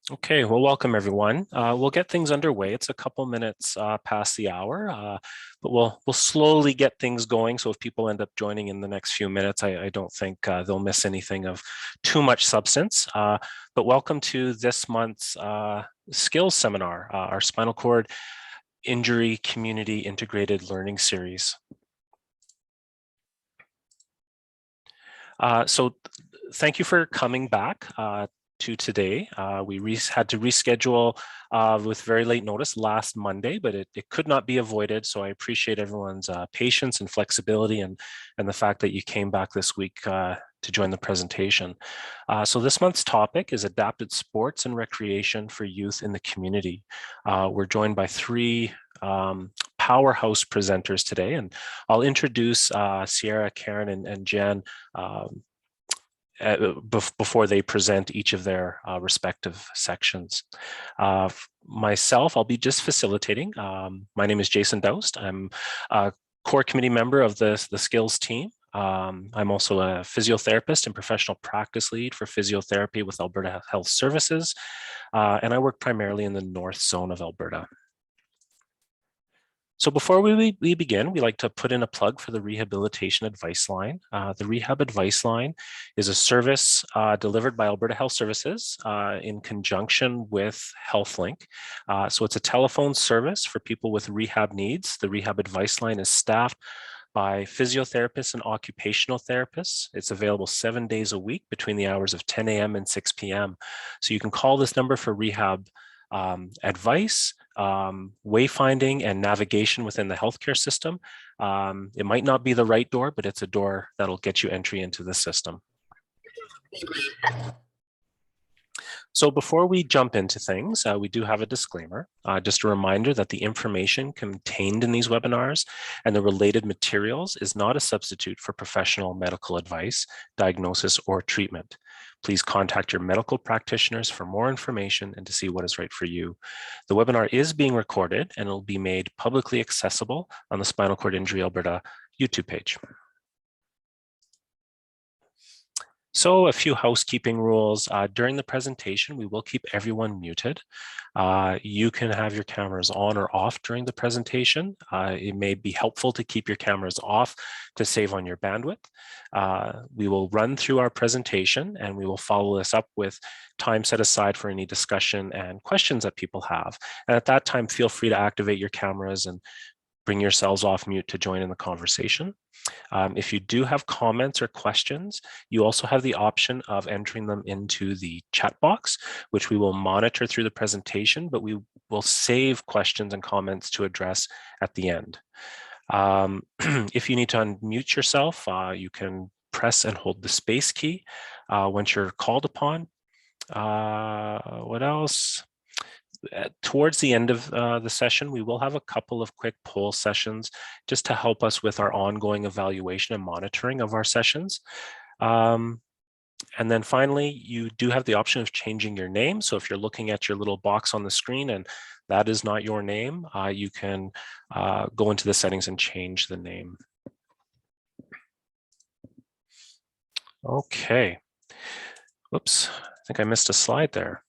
Okay, well, welcome everyone. We'll get things underway. It's a couple minutes past the hour, but we'll slowly get things going. So if people end up joining in the next few minutes, I don't think they'll miss anything of too much substance. But welcome to this month's SCILS seminar, our spinal cord injury community integrated learning series. So thank you for coming back to today. We had to reschedule with very late notice last Monday, but it could not be avoided. So I appreciate everyone's patience and flexibility and the fact that you came back this week to join the presentation. So this month's topic is adapted sports and recreation for youth in the community. We're joined by three powerhouse presenters today, and I'll introduce Sierra, Karen, and Jen before they present each of their respective sections. Myself, I'll be just facilitating. My name is Jason Doust. I'm a core committee member of the SCILS team. I'm also a physiotherapist and professional practice lead for physiotherapy with Alberta Health Services, and I work primarily in the north zone of Alberta. So before we begin, we like to put in a plug for the Rehabilitation Advice Line. The Rehab Advice Line is a service delivered by Alberta Health Services in conjunction with HealthLink. So it's a telephone service for people with rehab needs. The Rehab Advice Line is staffed by physiotherapists and occupational therapists. It's available 7 days a week between the hours of 10 a.m. and 6 p.m. So you can call this number for rehab advice, wayfinding, and navigation within the healthcare system. It might not be the right door, but it's a door that'll get you entry into the system. So before we jump into things, we do have a disclaimer. Just a reminder that the information contained in these webinars and the related materials is not a substitute for professional medical advice, diagnosis, or treatment. Please contact your medical practitioners for more information and to see what is right for you. The webinar is being recorded and it will be made publicly accessible on the Spinal Cord Injury Alberta YouTube page. So a few housekeeping rules. During the presentation, we will keep everyone muted. You can have your cameras on or off during the presentation. It may be helpful to keep your cameras off to save on your bandwidth. We will run through our presentation and we will follow this up with time set aside for any discussion and questions that people have. And at that time, feel free to activate your cameras and bring yourselves off mute to join in the conversation. If you do have comments or questions, you also have the option of entering them into the chat box, which we will monitor through the presentation, but we will save questions and comments to address at the end. If you need to unmute yourself, you can press and hold the space key once you're called upon. What else? Towards the end of the session, we will have a couple of quick poll sessions just to help us with our ongoing evaluation and monitoring of our sessions. And then finally, you do have the option of changing your name. So if you're looking at your little box on the screen and that is not your name, you can go into the settings and change the name. Okay. Whoops, I think I missed a slide there.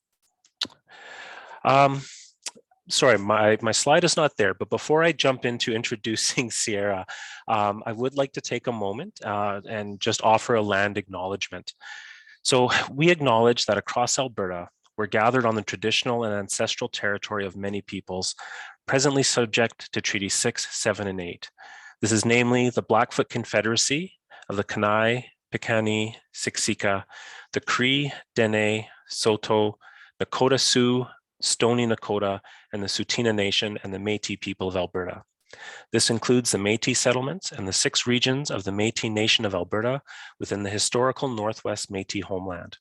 Sorry, my slide is not there, but before I jump into introducing Sierra, I would like to take a moment and just offer a land acknowledgement. So we acknowledge that across Alberta, we're gathered on the traditional and ancestral territory of many peoples, presently subject to Treaty 6, 7, and 8. This is namely the Blackfoot Confederacy of the Kainai, Piikani, Siksika, the Cree, Dene, Saulteaux, Nakota Sioux, Stoney Nakoda, and the Tsuut'ina Nation and the Métis people of Alberta. This includes the Métis settlements and the 6 regions of the Métis Nation of Alberta within the historical Northwest Métis homeland.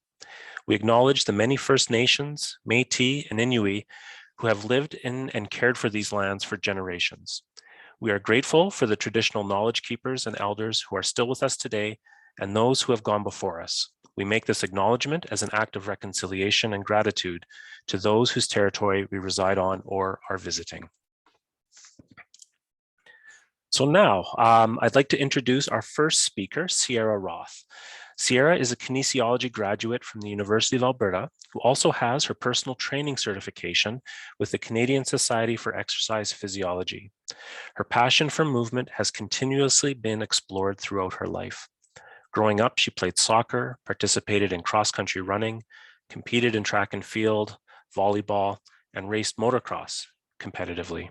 We acknowledge the many First Nations, Métis, and Inuit who have lived in and cared for these lands for generations. We are grateful for the traditional knowledge keepers and elders who are still with us today and those who have gone before us. We make this acknowledgement as an act of reconciliation and gratitude to those whose territory we reside on or are visiting. So now, I'd like to introduce our first speaker, Sierra Roth. Sierra is a kinesiology graduate from the University of Alberta, who also has her personal training certification with the Canadian Society for Exercise Physiology. Her passion for movement has continuously been explored throughout her life. Growing up, she played soccer, participated in cross-country running, competed in track and field, volleyball, and raced motocross competitively.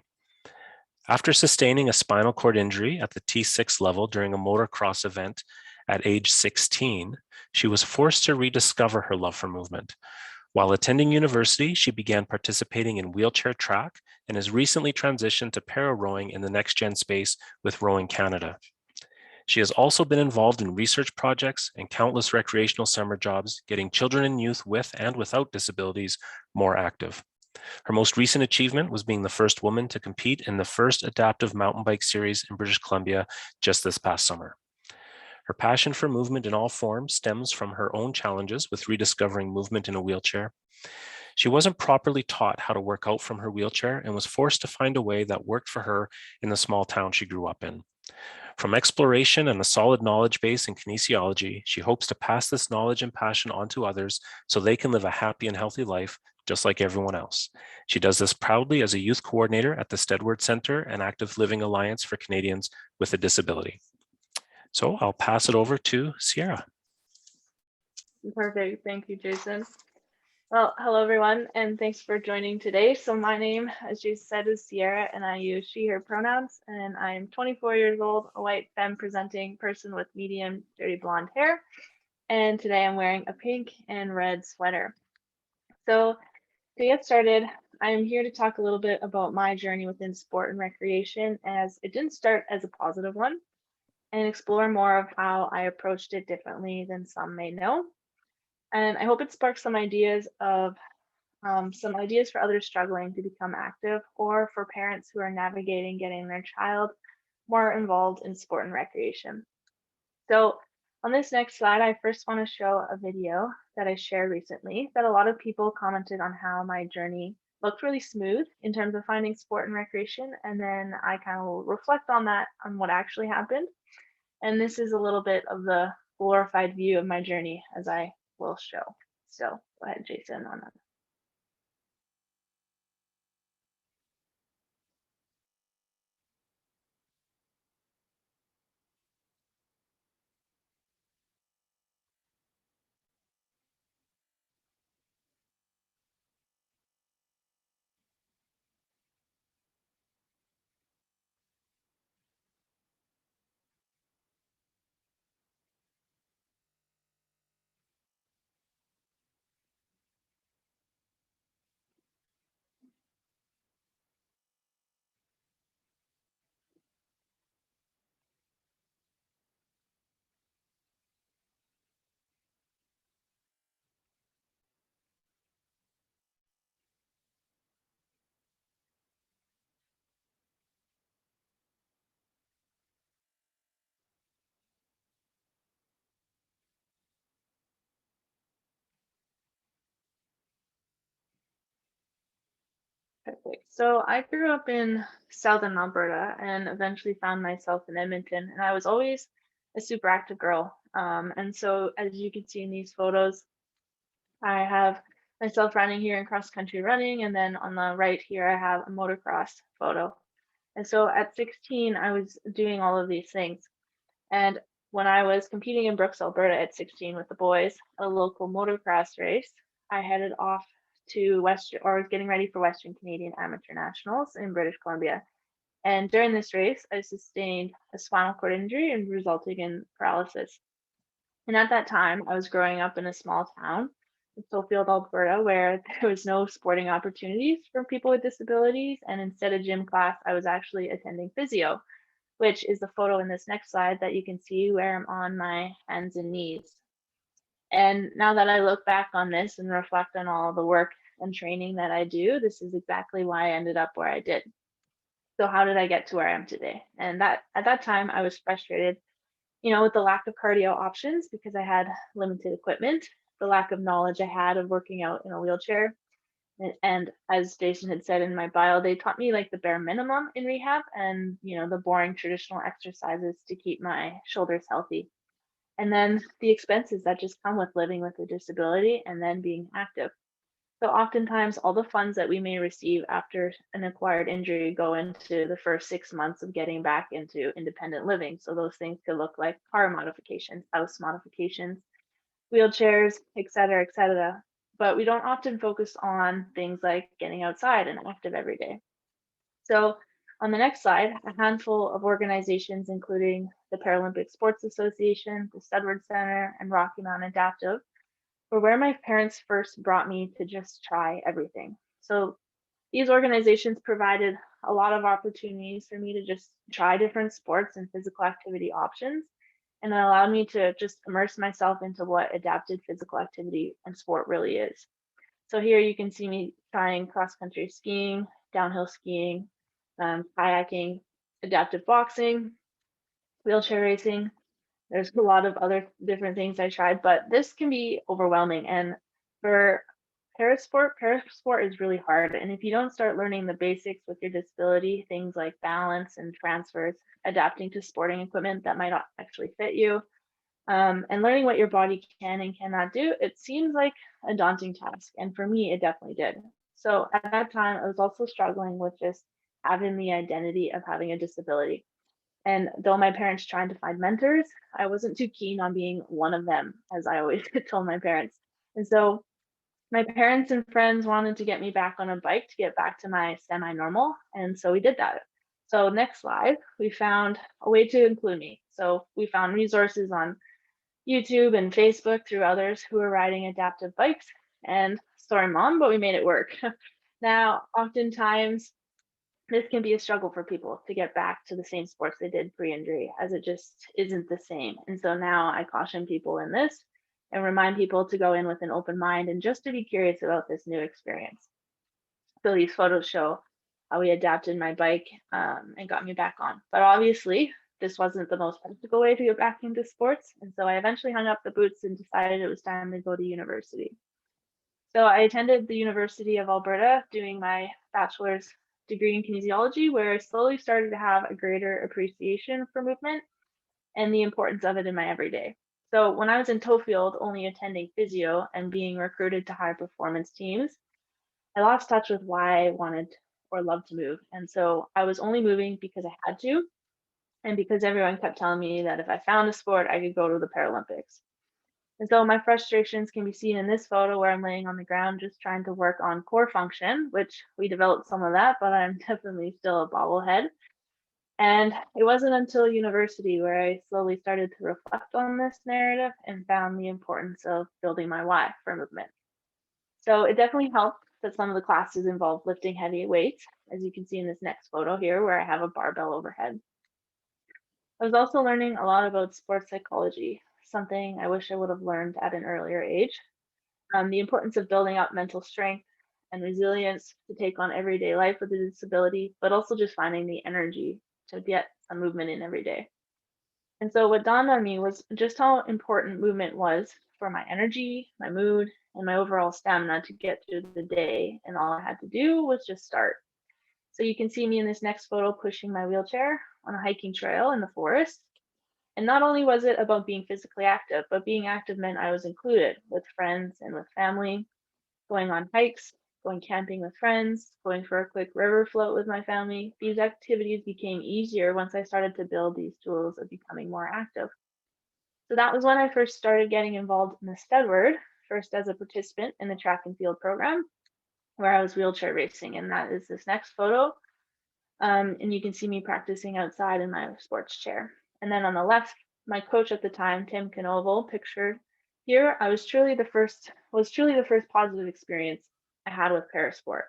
After sustaining a spinal cord injury at the T6 level during a motocross event at age 16, she was forced to rediscover her love for movement. While attending university, she began participating in wheelchair track and has recently transitioned to para-rowing in the next-gen space with Rowing Canada. She has also been involved in research projects and countless recreational summer jobs, getting children and youth with and without disabilities more active. Her most recent achievement was being the first woman to compete in the first adaptive mountain bike series in British Columbia just this past summer. Her passion for movement in all forms stems from her own challenges with rediscovering movement in a wheelchair. She wasn't properly taught how to work out from her wheelchair and was forced to find a way that worked for her in the small town she grew up in. From exploration and a solid knowledge base in kinesiology, she hopes to pass this knowledge and passion on to others so they can live a happy and healthy life just like everyone else. She does this proudly as a youth coordinator at the Steadward Centre and Active Living Alliance for Canadians with a Disability. So I'll pass it over to Sierra. Perfect. Thank you, Jason. Well, hello, everyone, and thanks for joining today. So my name, as Jason said, is Sierra, and I use she, her pronouns, and I'm 24 years old, a white femme-presenting person with medium dirty blonde hair. And today I'm wearing a pink and red sweater. So to get started, I'm here to talk a little bit about my journey within sport and recreation, as it didn't start as a positive one, and explore more of how I approached it differently than some may know. And I hope it sparks some ideas for others struggling to become active, or for parents who are navigating getting their child more involved in sport and recreation. So on this next slide, I first want to show a video that I shared recently that a lot of people commented on how my journey looked really smooth in terms of finding sport and recreation. And then I kind of reflect on that, on what actually happened. And this is a little bit of the glorified view of my journey, as I will show. So go ahead, Jason, on that. Perfect. So I grew up in southern Alberta and eventually found myself in Edmonton, and I was always a super active girl. And so as you can see in these photos, I have myself running here in cross country running, and then on the right here I have a motocross photo. And so at 16, I was doing all of these things. And when I was competing in Brooks, Alberta at 16 with the boys, a local motocross race, I headed off to Western, or was getting ready for Western Canadian Amateur Nationals in British Columbia. And during this race, I sustained a spinal cord injury and resulting in paralysis. And at that time, I was growing up in a small town in Sofield, Alberta, where there was no sporting opportunities for people with disabilities. And instead of gym class, I was actually attending physio, which is the photo in this next slide that you can see where I'm on my hands and knees. And now that I look back on this and reflect on all the work and training that I do, this is exactly why I ended up where I did. So how did I get to where I am today? And that at that time I was frustrated, with the lack of cardio options because I had limited equipment, the lack of knowledge I had of working out in a wheelchair. And as Jason had said in my bio, they taught me like the bare minimum in rehab and, the boring traditional exercises to keep my shoulders healthy. and then the expenses that just come with living with a disability and then being active. So oftentimes all the funds that we may receive after an acquired injury go into the first 6 months of getting back into independent living. So those things could look like car modifications, house modifications, wheelchairs, et cetera, et cetera. But we don't often focus on things like getting outside and active every day. So on the next slide, a handful of organizations, including the Paralympic Sports Association, the Steadward Centre, and Rocky Mountain Adaptive, were where my parents first brought me to just try everything. So these organizations provided a lot of opportunities for me to just try different sports and physical activity options, and it allowed me to just immerse myself into what adapted physical activity and sport really is. So here you can see me trying cross-country skiing, downhill skiing, kayaking, adaptive boxing, wheelchair racing. There's a lot of other different things I tried, but this can be overwhelming. And for parasport is really hard. And if you don't start learning the basics with your disability, things like balance and transfers, adapting to sporting equipment that might not actually fit you, and learning what your body can and cannot do, it seems like a daunting task. And for me, it definitely did. So at that time, I was also struggling with just having the identity of having a disability. And though my parents tried to find mentors, I wasn't too keen on being one of them, as I always told my parents. And so my parents and friends wanted to get me back on a bike to get back to my semi-normal. And so we did that. So next slide, we found a way to include me. So we found resources on YouTube and Facebook through others who were riding adaptive bikes. And sorry, mom, but we made it work. Now, oftentimes this can be a struggle for people to get back to the same sports they did pre-injury, as it just isn't the same. And so now I caution people in this and remind people to go in with an open mind and just to be curious about this new experience. So these photos show how we adapted my bike and got me back on. But obviously, this wasn't the most practical way to get back into sports. And so I eventually hung up the boots and decided it was time to go to university. So I attended the University of Alberta doing my bachelor's degree in kinesiology, where I slowly started to have a greater appreciation for movement and the importance of it in my everyday. So when I was in Tofield, only attending physio and being recruited to high performance teams, I lost touch with why I wanted or loved to move. And so I was only moving because I had to, and because everyone kept telling me that if I found a sport, I could go to the Paralympics. And so my frustrations can be seen in this photo where I'm laying on the ground just trying to work on core function, which we developed some of that, but I'm definitely still a bobblehead. And it wasn't until university where I slowly started to reflect on this narrative and found the importance of building my why for movement. So it definitely helped that some of the classes involve lifting heavy weights, as you can see in this next photo here, where I have a barbell overhead. I was also learning a lot about sports psychology, something I wish I would have learned at an earlier age. The importance of building up mental strength and resilience to take on everyday life with a disability, but also just finding the energy to get some movement in every day. And so what dawned on me was just how important movement was for my energy, my mood, and my overall stamina to get through the day. And all I had to do was just start. So you can see me in this next photo pushing my wheelchair on a hiking trail in the forest. And not only was it about being physically active, but being active meant I was included with friends and with family, going on hikes, going camping with friends, going for a quick river float with my family. These activities became easier once I started to build these tools of becoming more active. So that was when I first started getting involved in the Steadward, first as a participant in the track and field program, where I was wheelchair racing. And that is this next photo. And you can see me practicing outside in my sports chair. And then on the left, my coach at the time, Tim Canoval, pictured here, was truly the first positive experience I had with parasport.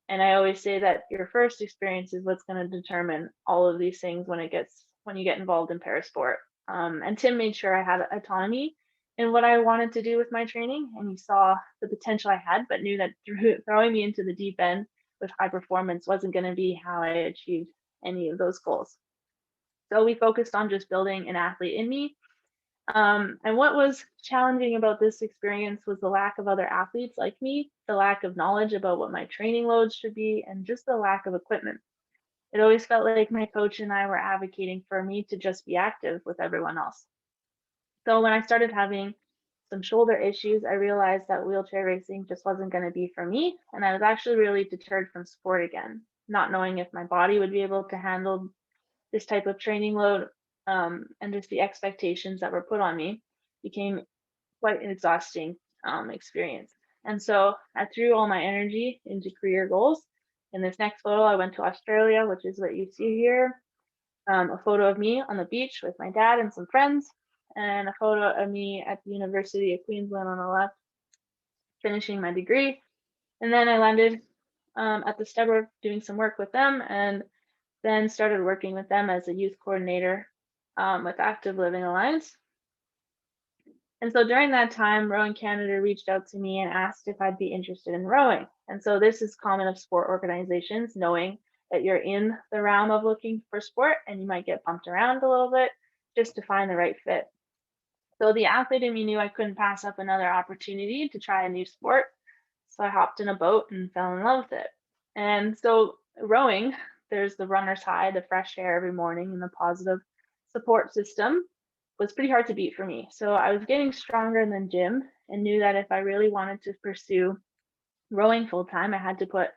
And I always say that your first experience is what's going to determine all of these things when you get involved in parasport. And Tim made sure I had autonomy in what I wanted to do with my training, and he saw the potential I had, but knew that throwing me into the deep end with high performance wasn't going to be how I achieved any of those goals. So we focused on just building an athlete in me. And what was challenging about this experience was the lack of other athletes like me, the lack of knowledge about what my training loads should be, and just the lack of equipment. It always felt like my coach and I were advocating for me to just be active with everyone else. So when I started having some shoulder issues, I realized that wheelchair racing just wasn't going to be for me. And I was actually really deterred from sport again, not knowing if my body would be able to handle this type of training load, and just the expectations that were put on me became quite an exhausting experience. And so I threw all my energy into career goals. In this next photo, I went to Australia, which is what you see here. A photo of me on the beach with my dad and some friends, and a photo of me at the University of Queensland on the left, finishing my degree. And then I landed at the Steadward doing some work with them, and then started working with them as a youth coordinator with Active Living Alliance. And so during that time, Rowing Canada reached out to me and asked if I'd be interested in rowing. And so this is common of sport organizations, knowing that you're in the realm of looking for sport and you might get bumped around a little bit just to find the right fit. So the athlete in me knew I couldn't pass up another opportunity to try a new sport. So I hopped in a boat and fell in love with it. And so rowing, there's the runner's high, the fresh air every morning, and the positive support system was pretty hard to beat for me. So I was getting stronger in the gym and knew that if I really wanted to pursue rowing full time, I had to put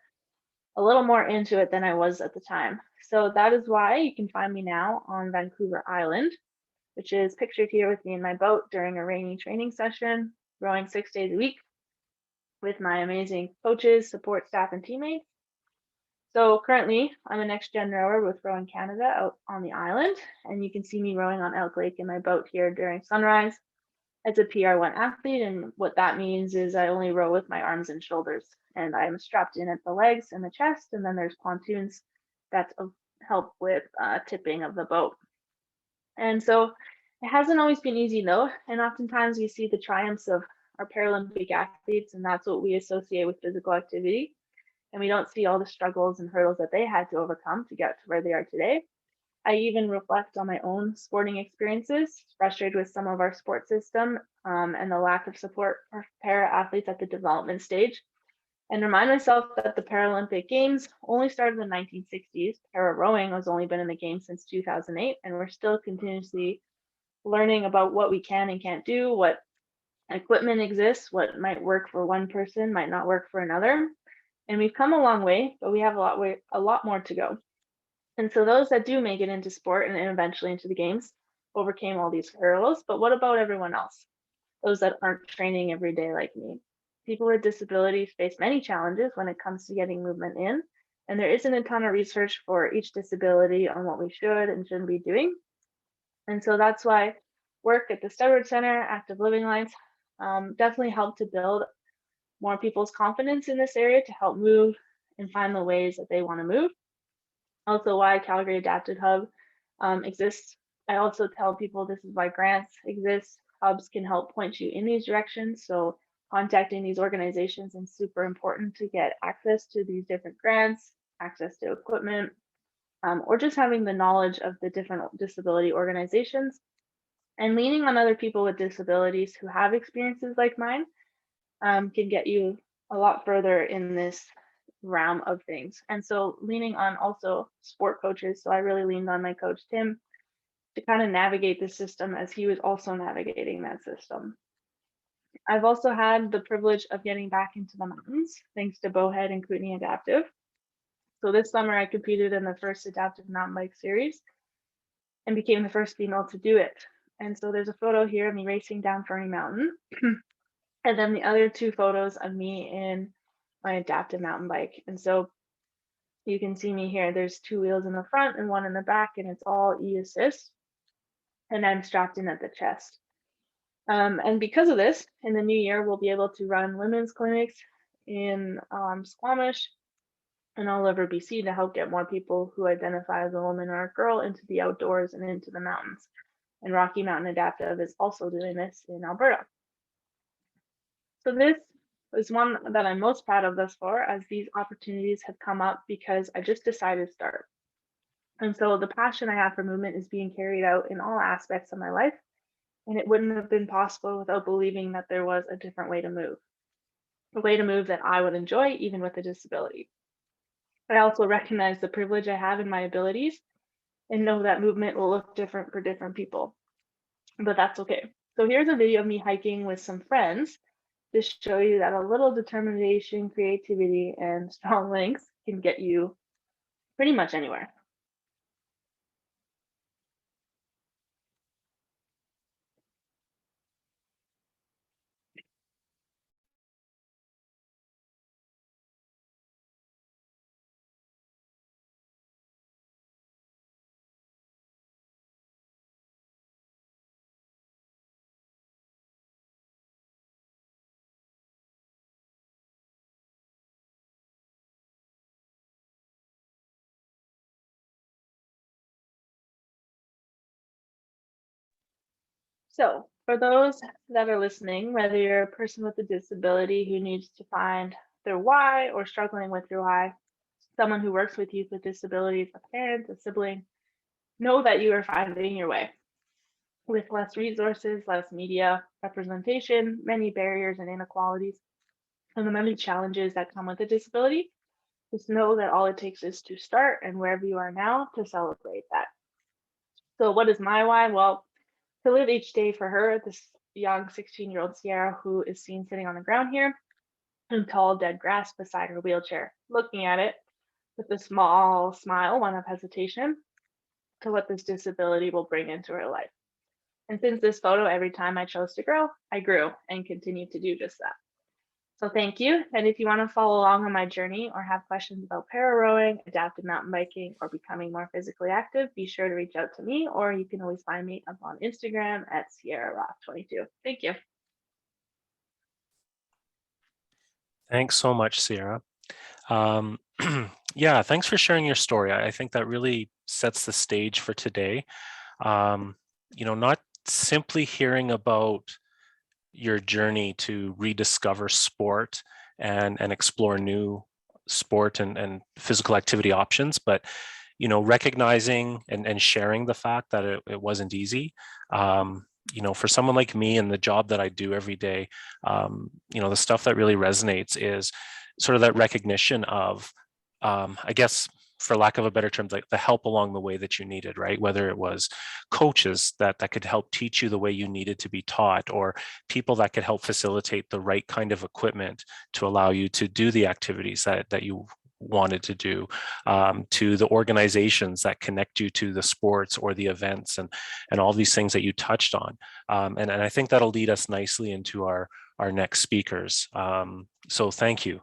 a little more into it than I was at the time. So that is why you can find me now on Vancouver Island, which is pictured here with me in my boat during a rainy training session, rowing 6 days a week with my amazing coaches, support staff, and teammates. So currently, I'm a next gen rower with Rowing Canada out on the island, and you can see me rowing on Elk Lake in my boat here during sunrise. As a PR1 athlete, and what that means is I only row with my arms and shoulders, and I'm strapped in at the legs and the chest, and then there's pontoons that help with tipping of the boat. And so it hasn't always been easy though, and oftentimes we see the triumphs of our Paralympic athletes, and that's what we associate with physical activity. And we don't see all the struggles and hurdles that they had to overcome to get to where they are today. I even reflect on my own sporting experiences, frustrated with some of our sport system and the lack of support for para athletes at the development stage, and remind myself that the Paralympic Games only started in the 1960s. Para rowing has only been in the game since 2008, and we're still continuously learning about what we can and can't do, what equipment exists, what might work for one person might not work for another. And we've come a long way, but we have a lot more to go. And so those that do make it into sport and eventually into the games overcame all these hurdles. But what about everyone else? Those that aren't training every day like me. People with disabilities face many challenges when it comes to getting movement in. And there isn't a ton of research for each disability on what we should and shouldn't be doing. And so that's why work at the Steadward Centre, Active Living Alliance, definitely helped to build more people's confidence in this area to help move and find the ways that they want to move. Also why Calgary Adapted Hub exists. I also tell people this is why grants exist. Hubs can help point you in these directions. So contacting these organizations is super important to get access to these different grants, access to equipment, or just having the knowledge of the different disability organizations, and leaning on other people with disabilities who have experiences like mine can get you a lot further in this realm of things. And so leaning on also sport coaches. So I really leaned on my coach, Tim, to kind of navigate the system as he was also navigating that system. I've also had the privilege of getting back into the mountains thanks to Bowhead and Kootenay Adaptive. So this summer I competed in the first adaptive mountain bike series and became the first female to do it. And so there's a photo here of me racing down Fernie Mountain. And then the other two photos of me in my adaptive mountain bike. And so you can see me here. There's two wheels in the front and one in the back, and it's all e-assist. And I'm strapped in at the chest. And because of this, in the new year, we'll be able to run women's clinics in Squamish and all over BC to help get more people who identify as a woman or a girl into the outdoors and into the mountains. And Rocky Mountain Adaptive is also doing this in Alberta. So this is one that I'm most proud of thus far, as these opportunities have come up because I just decided to start. And so the passion I have for movement is being carried out in all aspects of my life, and it wouldn't have been possible without believing that there was a different way to move, a way to move that I would enjoy even with a disability. I also recognize the privilege I have in my abilities and know that movement will look different for different people, but that's okay. So here's a video of me hiking with some friends to show you that a little determination, creativity, and strong links can get you pretty much anywhere. So for those that are listening, whether you're a person with a disability who needs to find their why or struggling with your why, someone who works with youth with disabilities, a parent, a sibling, know that you are finding your way. With less resources, less media representation, many barriers and inequalities, and the many challenges that come with a disability, just know that all it takes is to start and wherever you are now to celebrate that. So what is my why? Well, to live each day for her, this young 16-year-old Sierra who is seen sitting on the ground here in tall dead grass beside her wheelchair, looking at it with a small smile, one of hesitation, to what this disability will bring into her life. And since this photo, every time I chose to grow, I grew and continue to do just that. So thank you. And if you want to follow along on my journey or have questions about para rowing, adapted mountain biking, or becoming more physically active, be sure to reach out to me, or you can always find me up on Instagram at SierraRock22. Thank you. Thanks so much, Sierra. Yeah, thanks for sharing your story. I think that really sets the stage for today. Not simply hearing about your journey to rediscover sport and explore new sport and physical activity options, but recognizing and sharing the fact that it wasn't easy. For someone like me and the job that I do every day, the stuff that really resonates is sort of that recognition of, I guess, for lack of a better term, like the help along the way that you needed, right? Whether it was coaches that could help teach you the way you needed to be taught, or people that could help facilitate the right kind of equipment to allow you to do the activities that you wanted to do, to the organizations that connect you to the sports or the events and all these things that you touched on. And I think that'll lead us nicely into our next speakers. So thank you.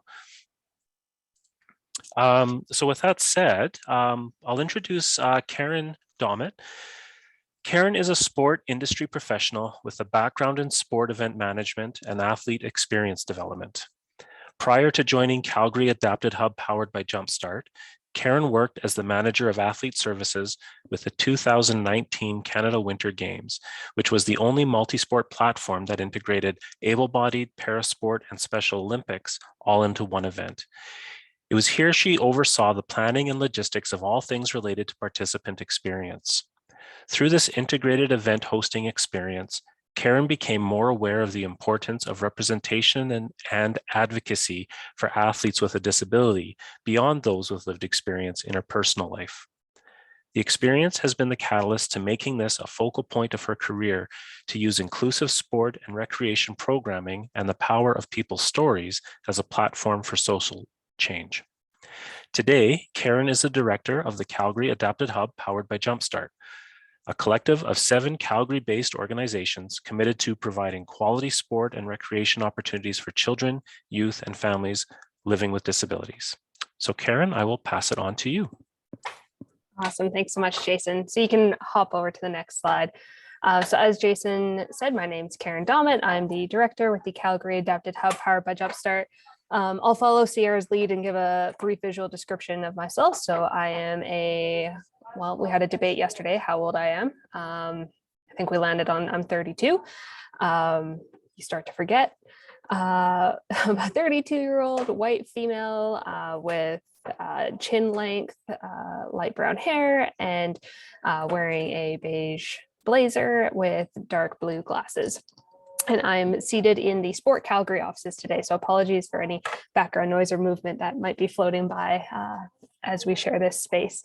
So with that said, I'll introduce Karen Domet. Karen is a sport industry professional with a background in sport event management and athlete experience development. Prior to joining Calgary Adapted Hub powered by Jumpstart, Karen worked as the manager of athlete services with the 2019 Canada Winter Games, which was the only multi-sport platform that integrated able-bodied, parasport, and Special Olympics all into one event. It was here she oversaw the planning and logistics of all things related to participant experience. Through this integrated event hosting experience, Karen became more aware of the importance of representation and advocacy for athletes with a disability beyond those with lived experience in her personal life. The experience has been the catalyst to making this a focal point of her career to use inclusive sport and recreation programming and the power of people's stories as a platform for social change. Today, Karen is the director of the Calgary Adapted Hub powered by Jumpstart, a collective of 7 Calgary-based organizations committed to providing quality sport and recreation opportunities for children, youth, and families living with disabilities. So Karen, I will pass it on to you. Awesome. Thanks so much, Jason. So you can hop over to the next slide. So as Jason said, my name is Karen Domet. I'm the director with the Calgary Adapted Hub powered by Jumpstart. I'll follow Sierra's lead and give a brief visual description of myself. So I am well, we had a debate yesterday how old I am. I think we landed on I'm 32. You start to forget. I'm a 32-year-old white female with chin length, light brown hair, and wearing a beige blazer with dark blue glasses. And I'm seated in the Sport Calgary offices today. So apologies for any background noise or movement that might be floating by as we share this space.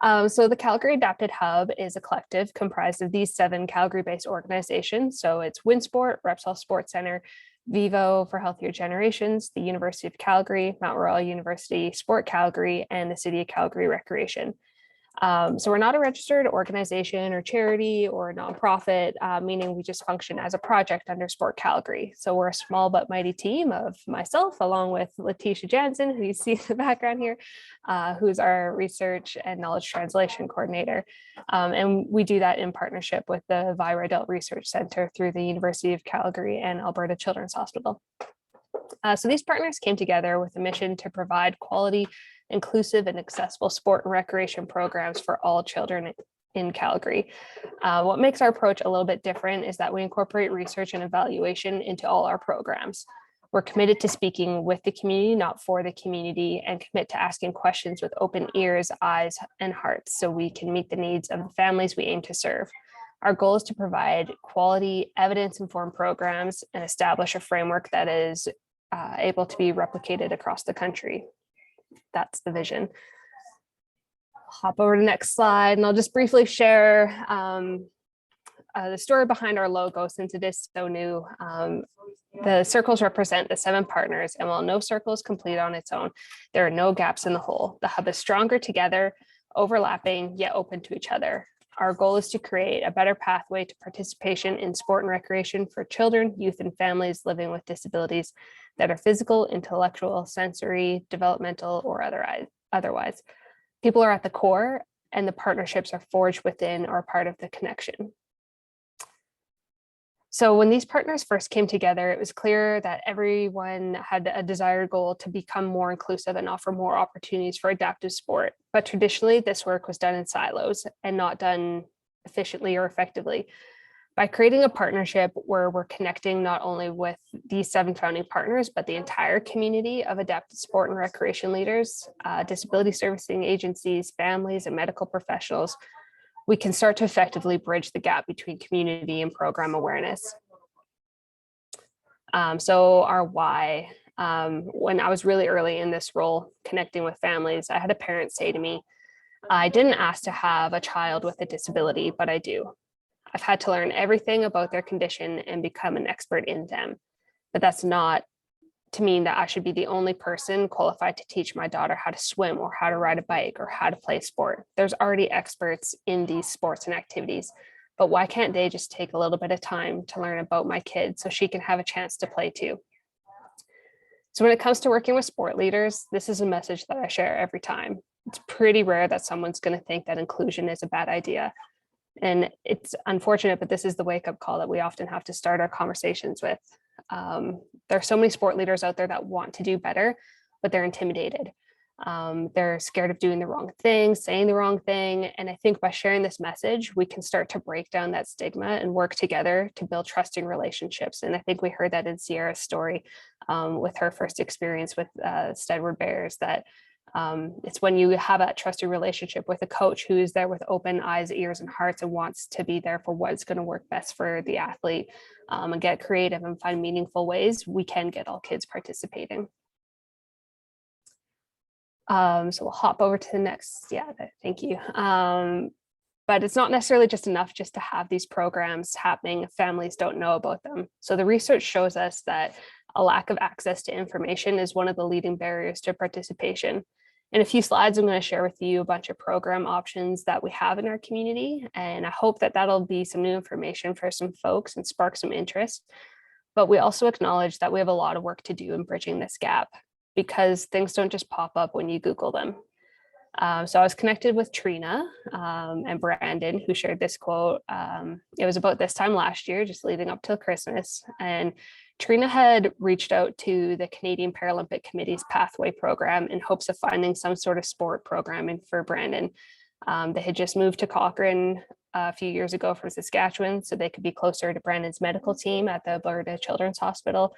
So the Calgary Adapted Hub is a collective comprised of these 7 Calgary-based organizations. So it's WinSport, Repsol Sports Centre, Vivo for Healthier Generations, the University of Calgary, Mount Royal University, Sport Calgary, and the City of Calgary Recreation. So we're not a registered organization or charity or a nonprofit, meaning we just function as a project under Sport Calgary. So we're a small but mighty team of myself, along with Letitia Jansen, who you see in the background here, who's our research and knowledge translation coordinator. And we do that in partnership with the VIRA Adult Research Centre through the University of Calgary and Alberta Children's Hospital. So these partners came together with a mission to provide quality, inclusive, and accessible sport and recreation programs for all children in Calgary. What makes our approach a little bit different is that we incorporate research and evaluation into all our programs. We're committed to speaking with the community, not for the community, and commit to asking questions with open ears, eyes, and hearts so we can meet the needs of the families we aim to serve. Our goal is to provide quality, evidence-informed programs and establish a framework that is able to be replicated across the country. That's the vision. Hop over to the next slide, and I'll just briefly share the story behind our logo since it is so new. The circles represent the 7 partners, and while no circle is complete on its own, there are no gaps in the whole. The hub is stronger together, overlapping, yet open to each other. Our goal is to create a better pathway to participation in sport and recreation for children, youth, and families living with disabilities that are physical, intellectual, sensory, developmental, or otherwise. People are at the core, and the partnerships are forged within or part of the connection. So when these partners first came together, it was clear that everyone had a desired goal to become more inclusive and offer more opportunities for adaptive sport. But traditionally, this work was done in silos and not done efficiently or effectively. By creating a partnership where we're connecting not only with these 7 founding partners, but the entire community of adapted sport and recreation leaders, disability servicing agencies, families, and medical professionals, we can start to effectively bridge the gap between community and program awareness. So our why, when I was really early in this role, connecting with families, I had a parent say to me, I didn't ask to have a child with a disability, but I do. I've had to learn everything about their condition and become an expert in them. But that's not to mean that I should be the only person qualified to teach my daughter how to swim or how to ride a bike or how to play sport. There's already experts in these sports and activities, but why can't they just take a little bit of time to learn about my kid so she can have a chance to play too? So when it comes to working with sport leaders, this is a message that I share every time. It's pretty rare that someone's going to think that inclusion is a bad idea. And it's unfortunate, but this is the wake-up call that we often have to start our conversations with. There are so many sport leaders out there that want to do better, but they're intimidated. They're scared of doing the wrong thing, saying the wrong thing. And I think by sharing this message, we can start to break down that stigma and work together to build trusting relationships. And I think we heard that in Sierra's story with her first experience with Steadward Bears, that it's when you have that trusted relationship with a coach who is there with open eyes, ears, and hearts and wants to be there for what's going to work best for the athlete and get creative and find meaningful ways, we can get all kids participating. So we'll hop over to the next. Yeah, thank you. But it's not necessarily just enough just to have these programs happening if families don't know about them. So the research shows us that a lack of access to information is one of the leading barriers to participation. In a few slides, I'm going to share with you a bunch of program options that we have in our community, and I hope that that'll be some new information for some folks and spark some interest. But we also acknowledge that we have a lot of work to do in bridging this gap because things don't just pop up when you Google them. So I was connected with Trina and Brandon, who shared this quote. It was about this time last year, just leading up till Christmas. And Trina had reached out to the Canadian Paralympic Committee's Pathway program in hopes of finding some sort of sport programming for Brandon. They had just moved to Cochrane a few years ago from Saskatchewan, so they could be closer to Brandon's medical team at the Alberta Children's Hospital.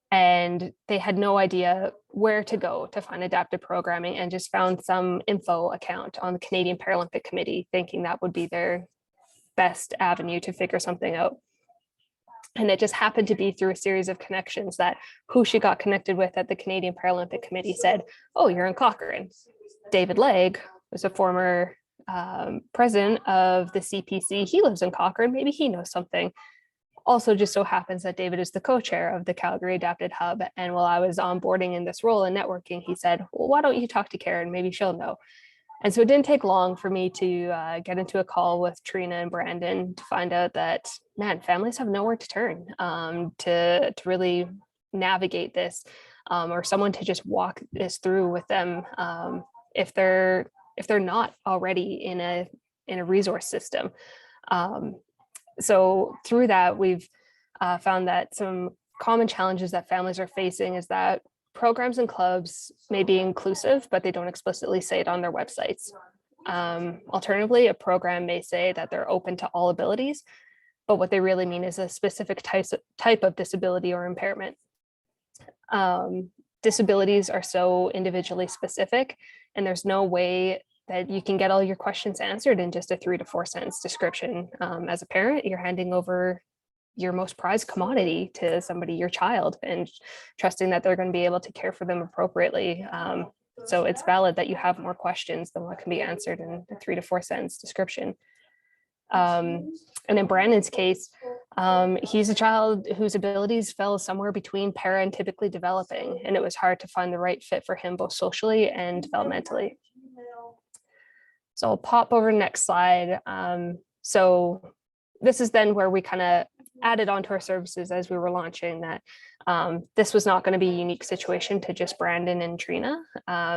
And they had no idea where to go to find adaptive programming and just found some info account on the Canadian Paralympic Committee, thinking that would be their best avenue to figure something out. And it just happened to be through a series of connections that who she got connected with at the Canadian Paralympic Committee said, oh, you're in Cochrane. David Legg was a former president of the CPC. He lives in Cochrane. Maybe he knows something. Also, just so happens that David is the co-chair of the Calgary Adapted Hub. And while I was onboarding in this role and networking, he said, well, why don't you talk to Karen? Maybe she'll know. And so it didn't take long for me to get into a call with Trina and Brandon to find out that, man, families have nowhere to turn to really navigate this, or someone to just walk this through with them if they're not already in a resource system. So through that, we've found that some common challenges that families are facing is that programs and clubs may be inclusive, but they don't explicitly say it on their websites. Alternatively, a program may say that they're open to all abilities, but what they really mean is a specific type of disability or impairment. Disabilities are so individually specific, and there's no way that you can get all your questions answered in just a 3 to 4 sentence description. As a parent, you're handing over your most prized commodity to somebody, your child, and trusting that they're going to be able to care for them appropriately. So it's valid that you have more questions than what can be answered in a 3 to 4 sentence description. And in Brandon's case, he's a child whose abilities fell somewhere between para and typically developing, and it was hard to find the right fit for him both socially and developmentally. So I'll pop over to the next slide. So this is then where we kind of added onto our services as we were launching that this was not going to be a unique situation to just Brandon and Trina.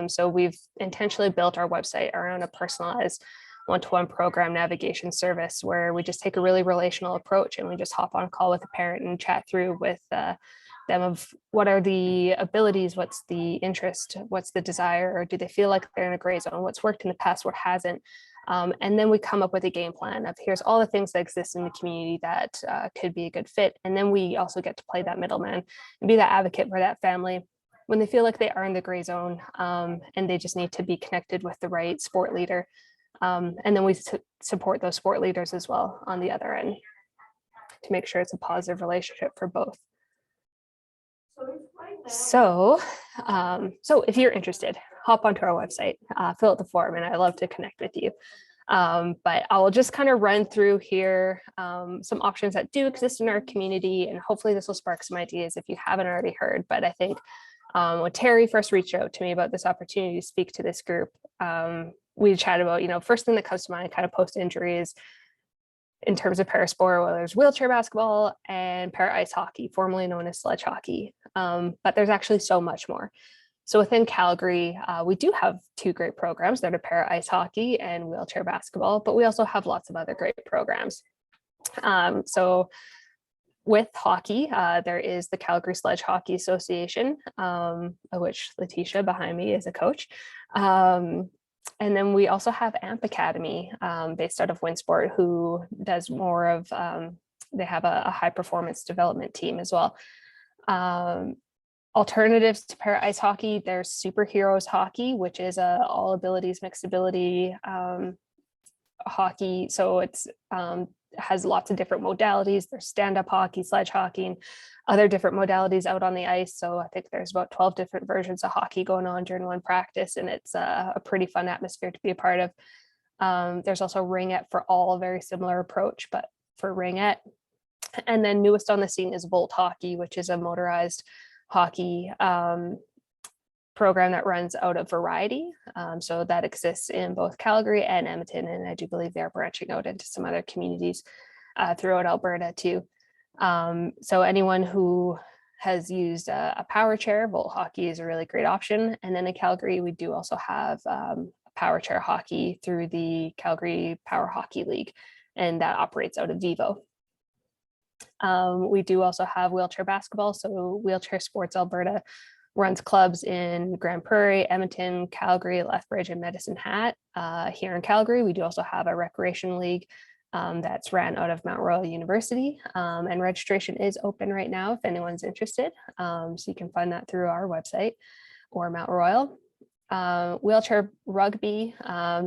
So we've intentionally built our website around a personalized one-to-one program navigation service where we just take a really relational approach and we just hop on a call with a parent and chat through with them of what are the abilities, what's the interest, what's the desire, or do they feel like they're in a gray zone, what's worked in the past, what hasn't. And then we come up with a game plan of here's all the things that exist in the community that could be a good fit. And then we also get to play that middleman and be that advocate for that family when they feel like they are in the gray zone and they just need to be connected with the right sport leader. And then we support those sport leaders as well on the other end to make sure it's a positive relationship for both. So if you're interested, hop onto our website, fill out the form, and I'd love to connect with you. But I will just kind of run through here some options that do exist in our community, and hopefully this will spark some ideas if you haven't already heard. But I think when Terry first reached out to me about this opportunity to speak to this group, we chatted about, first thing that comes to mind kind of post-injury is in terms of parasport, well, there's wheelchair basketball and para ice hockey, formerly known as sledge hockey. But there's actually so much more. So within Calgary, we do have 2 great programs that are para ice hockey and wheelchair basketball, but we also have lots of other great programs. So with hockey, there is the Calgary Sledge Hockey Association, of which Letitia behind me is a coach. And then we also have AMP Academy based out of Winsport, who does more of, they have a high performance development team as well. Alternatives to para ice hockey, there's Superheroes Hockey, which is a all abilities, mixed ability hockey. So it's has lots of different modalities. There's stand-up hockey, sledge hockey, and other different modalities out on the ice. So I think there's about 12 different versions of hockey going on during one practice, and it's a pretty fun atmosphere to be a part of. There's also Ringette for all, a very similar approach, but for Ringette. And then newest on the scene is Volt Hockey, which is a motorized hockey program that runs out of Variety. So that exists in both Calgary and Edmonton, and I do believe they're branching out into some other communities throughout Alberta too. So anyone who has used a power chair, Volt Hockey is a really great option. And then in Calgary, we do also have power chair hockey through the Calgary Power Hockey League, and that operates out of Vivo. We do also have wheelchair basketball. So Wheelchair Sports Alberta runs clubs in Grand Prairie, Edmonton, Calgary, Lethbridge, and Medicine Hat. Here in Calgary, we do also have a recreation league that's ran out of Mount Royal University, and registration is open right now if anyone's interested. So you can find that through our website or Mount Royal. Wheelchair rugby.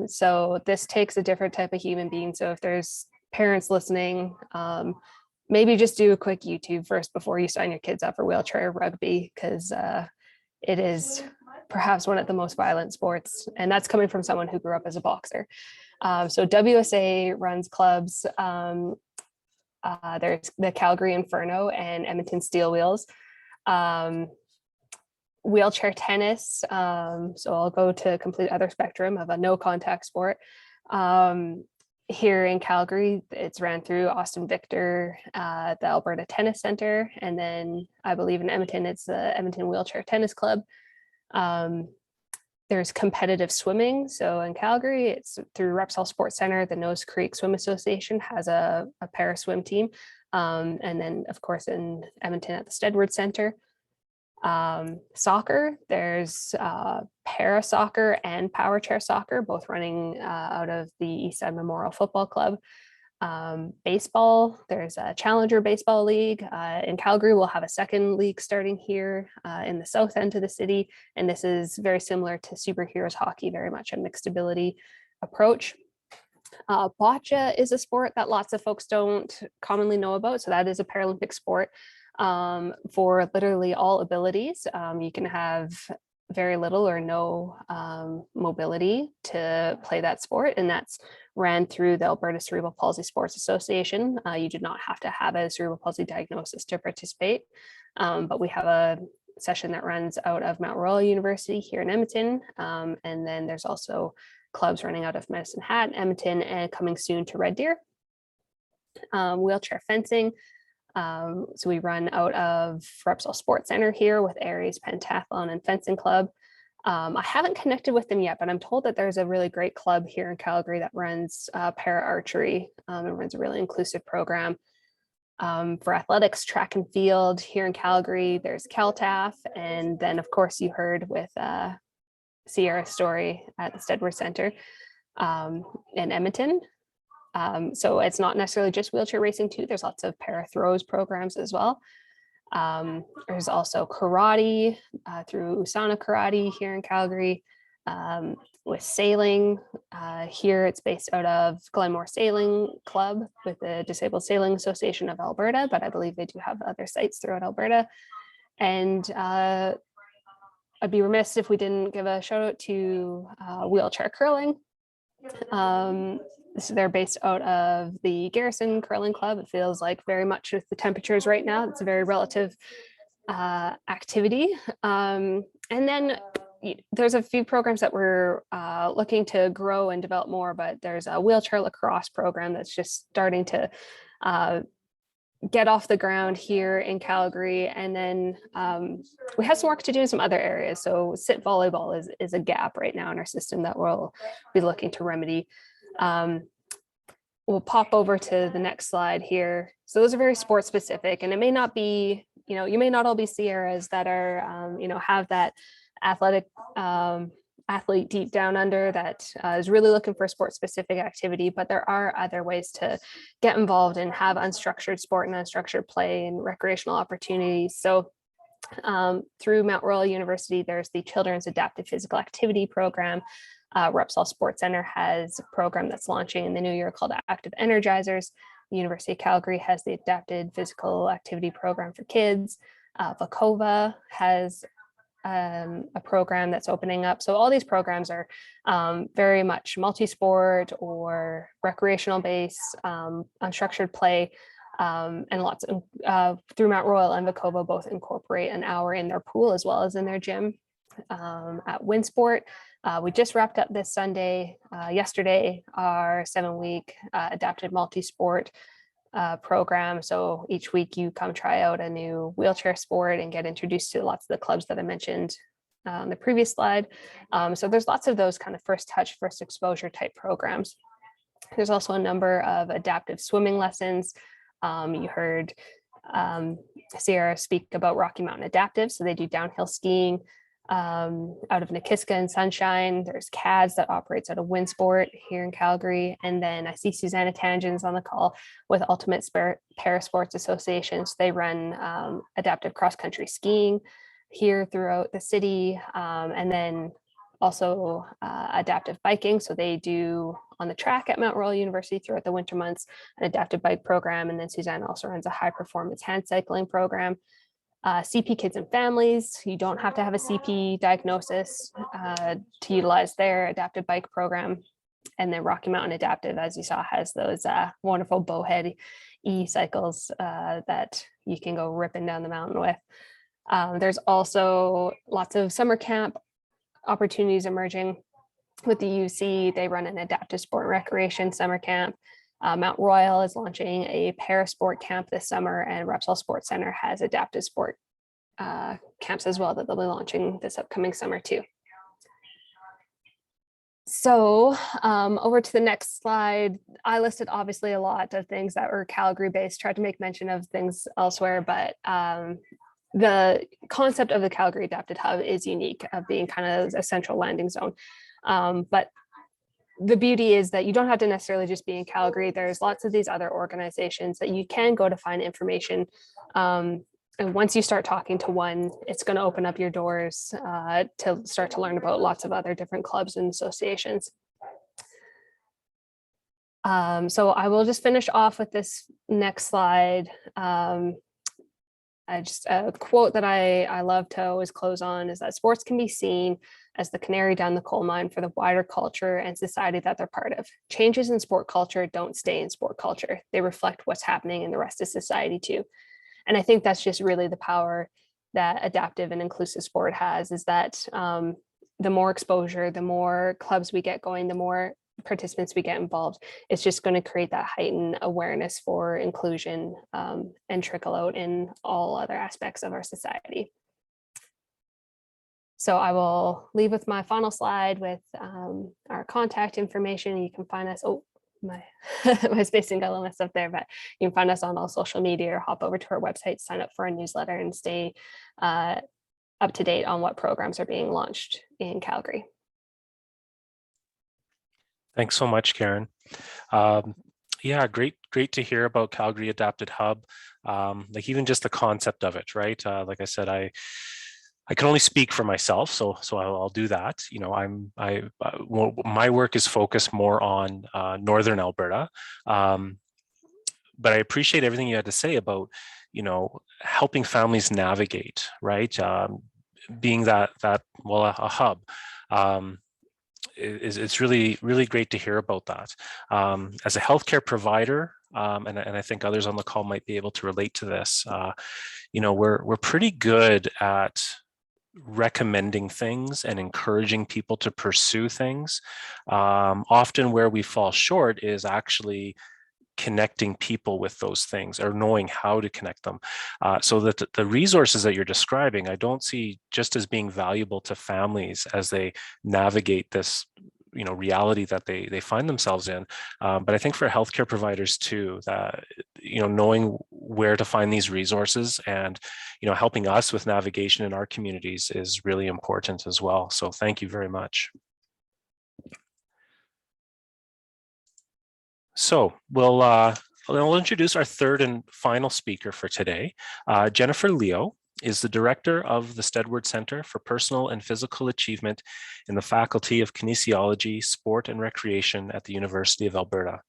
So this takes a different type of human being. So if there's parents listening, maybe just do a quick YouTube first before you sign your kids up for wheelchair rugby, because it is perhaps one of the most violent sports. And that's coming from someone who grew up as a boxer. So WSA runs clubs. There's the Calgary Inferno and Edmonton Steel Wheels. Wheelchair tennis. So I'll go to a complete other spectrum of a no contact sport. Here in Calgary, it's ran through Austin Victor, the Alberta Tennis Centre, and then I believe in Edmonton, it's the Edmonton Wheelchair Tennis Club. There's competitive swimming. So in Calgary, it's through Repsol Sports Centre. The Nose Creek Swim Association has a para swim team. And then, of course, in Edmonton at the Steadward Centre. Soccer, there's para soccer and power chair soccer, both running out of the Eastside Memorial Football Club. Baseball, there's a Challenger Baseball League. In Calgary, we'll have a second league starting here in the south end of the city. And this is very similar to Superheroes Hockey, very much a mixed ability approach. Bocce is a sport that lots of folks don't commonly know about. So that is a Paralympic sport for literally all abilities. You can have very little or no mobility to play that sport, and that's ran through the Alberta Cerebral Palsy Sports Association. You do not have to have a cerebral palsy diagnosis to participate, but we have a session that runs out of Mount Royal University here in Edmonton, and then there's also clubs running out of Medicine Hat, Edmonton, and coming soon to Red Deer. Wheelchair fencing. So we run out of Repsol Sports Centre here with Aries Pentathlon and Fencing Club. I haven't connected with them yet, but I'm told that there's a really great club here in Calgary that runs para archery and runs a really inclusive program. For athletics, track and field here in Calgary, there's CalTAF. And then, of course, you heard with Sierra's story at the Steadward Centre in Edmonton. So it's not necessarily just wheelchair racing too. There's lots of para throws programs as well. There's also karate through Usana Karate here in Calgary. With sailing, here it's based out of Glenmore Sailing Club with the Disabled Sailing Association of Alberta, but I believe they do have other sites throughout Alberta. And I'd be remiss if we didn't give a shout out to wheelchair curling. So they're based out of the Garrison Curling Club. It feels like very much with the temperatures right now, it's a very relative activity. And then there's a few programs that we're looking to grow and develop more, but there's a wheelchair lacrosse program that's just starting to get off the ground here in Calgary. And then we have some work to do in some other areas. So sit volleyball is a gap right now in our system that we'll be looking to remedy. We'll pop over to the next slide here. So those are very sport specific, and it may not be, you may not all be Sierras that are, have that athletic athlete deep down under that is really looking for sport specific activity, but there are other ways to get involved and have unstructured sport and unstructured play and recreational opportunities. So through Mount Royal University, there's the Children's Adaptive Physical Activity Program. Repsol Sports Centre has a program that's launching in the new year called Active Energizers. The University of Calgary has the Adapted Physical Activity Program for kids. Vacova has a program that's opening up. So all these programs are very much multi-sport or recreational based, unstructured play, and lots of through Mount Royal and Vacova both incorporate an hour in their pool as well as in their gym. At WinSport, we just wrapped up this Sunday, yesterday, our 7-week adapted multi-sport program. So each week you come try out a new wheelchair sport and get introduced to lots of the clubs that I mentioned on the previous slide. So there's lots of those kind of first touch, first exposure type programs. There's also a number of adaptive swimming lessons. You heard Sierra speak about Rocky Mountain Adaptive. So they do downhill skiing out of Nakiska and Sunshine. There's CADS that operates out of WinSport here in Calgary. And then I see Susanna Tangens on the call with Ultimate Parasports Association. So they run adaptive cross-country skiing here throughout the city. And then also adaptive biking. So they do on the track at Mount Royal University throughout the winter months, an adaptive bike program. And then Susanna also runs a high performance hand cycling program. CP Kids and Families, you don't have to have a CP diagnosis to utilize their adaptive bike program. And then Rocky Mountain Adaptive, as you saw, has those wonderful bowhead e-cycles that you can go ripping down the mountain with. There's also lots of summer camp opportunities emerging with the UC. They run an adaptive sport and recreation summer camp. Mount Royal is launching a parasport camp this summer, and Repsol Sports Center has adaptive sport camps as well that they'll be launching this upcoming summer too. So over to the next slide, I listed obviously a lot of things that were Calgary based, tried to make mention of things elsewhere, but the concept of the Calgary Adapted Hub is unique, of being kind of a central landing zone. But the beauty is that you don't have to necessarily just be in Calgary. There's lots of these other organizations that you can go to find information. And once you start talking to one, it's going to open up your doors to start to learn about lots of other different clubs and associations. So I will just finish off with this next slide. A quote that I love to always close on is that sports can be seen as the canary down the coal mine for the wider culture and society that they're part of. Changes in sport culture don't stay in sport culture. They reflect what's happening in the rest of society too. And I think that's just really the power that adaptive and inclusive sport has, is that the more exposure, the more clubs we get going, the more participants we get involved, it's just going to create that heightened awareness for inclusion and trickle out in all other aspects of our society. So I will leave with my final slide with our contact information. You can find us, my spacing got a little messed up there, but you can find us on all social media or hop over to our website, sign up for our newsletter, and stay up to date on what programs are being launched in Calgary. Thanks so much, Karen. Yeah, great to hear about Calgary Adapted Hub. Like even just the concept of it, right? Like I said, I can only speak for myself, so I'll do that. You know, my work is focused more on northern Alberta, but I appreciate everything you had to say about, you know, helping families navigate, right? Being that well, a hub. It's really great to hear about that. As a healthcare provider, and I think others on the call might be able to relate to this. You know, we're pretty good at recommending things and encouraging people to pursue things. Often where we fall short is actually connecting people with those things, or knowing how to connect them. So that the resources that you're describing, I don't see just as being valuable to families as they navigate this, you know, reality that they find themselves in. But I think for healthcare providers too, that, you know, knowing where to find these resources and, you know, helping us with navigation in our communities is really important as well. So thank you very much. So I'll introduce our third and final speaker for today. Jennifer Leo is the director of the Steadward Centre for Personal and Physical Achievement in the Faculty of Kinesiology, Sport and Recreation at the University of Alberta.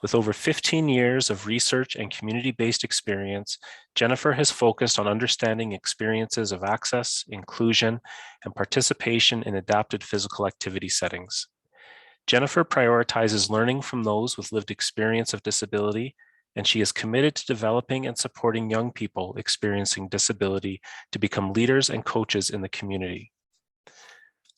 With over 15 years of research and community-based experience, Jennifer has focused on understanding experiences of access, inclusion, and participation in adapted physical activity settings. Jennifer prioritizes learning from those with lived experience of disability, and she is committed to developing and supporting young people experiencing disability to become leaders and coaches in the community.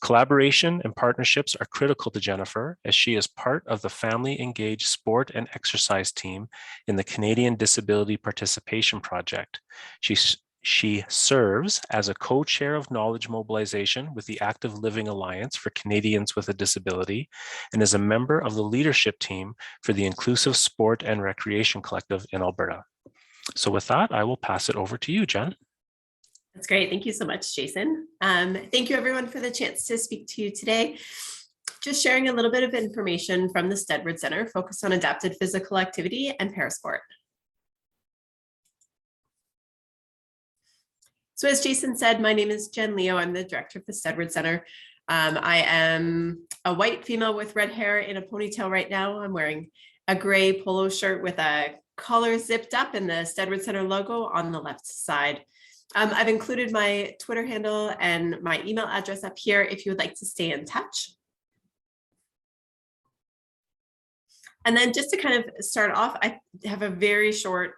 Collaboration and partnerships are critical to Jennifer, as she is part of the Family Engaged Sport and Exercise team in the Canadian Disability Participation Project. She serves as a co-chair of knowledge mobilization with the Active Living Alliance for Canadians with a Disability, and is a member of the leadership team for the Inclusive Sport and Recreation Collective in Alberta. So with that, I will pass it over to you, Jen. That's great. Thank you so much, Jason. Thank you everyone for the chance to speak to you today. Just sharing a little bit of information from the Steadward Centre focused on adapted physical activity and parasport. So as Jason said, my name is Jen Leo. I'm the director of the Steadward Centre. I am a white female with red hair in a ponytail right now. I'm wearing a gray polo shirt with a collar zipped up and the Steadward Centre logo on the left side. I've included my Twitter handle and my email address up here if you would like to stay in touch. And then just to kind of start off, I have a very short,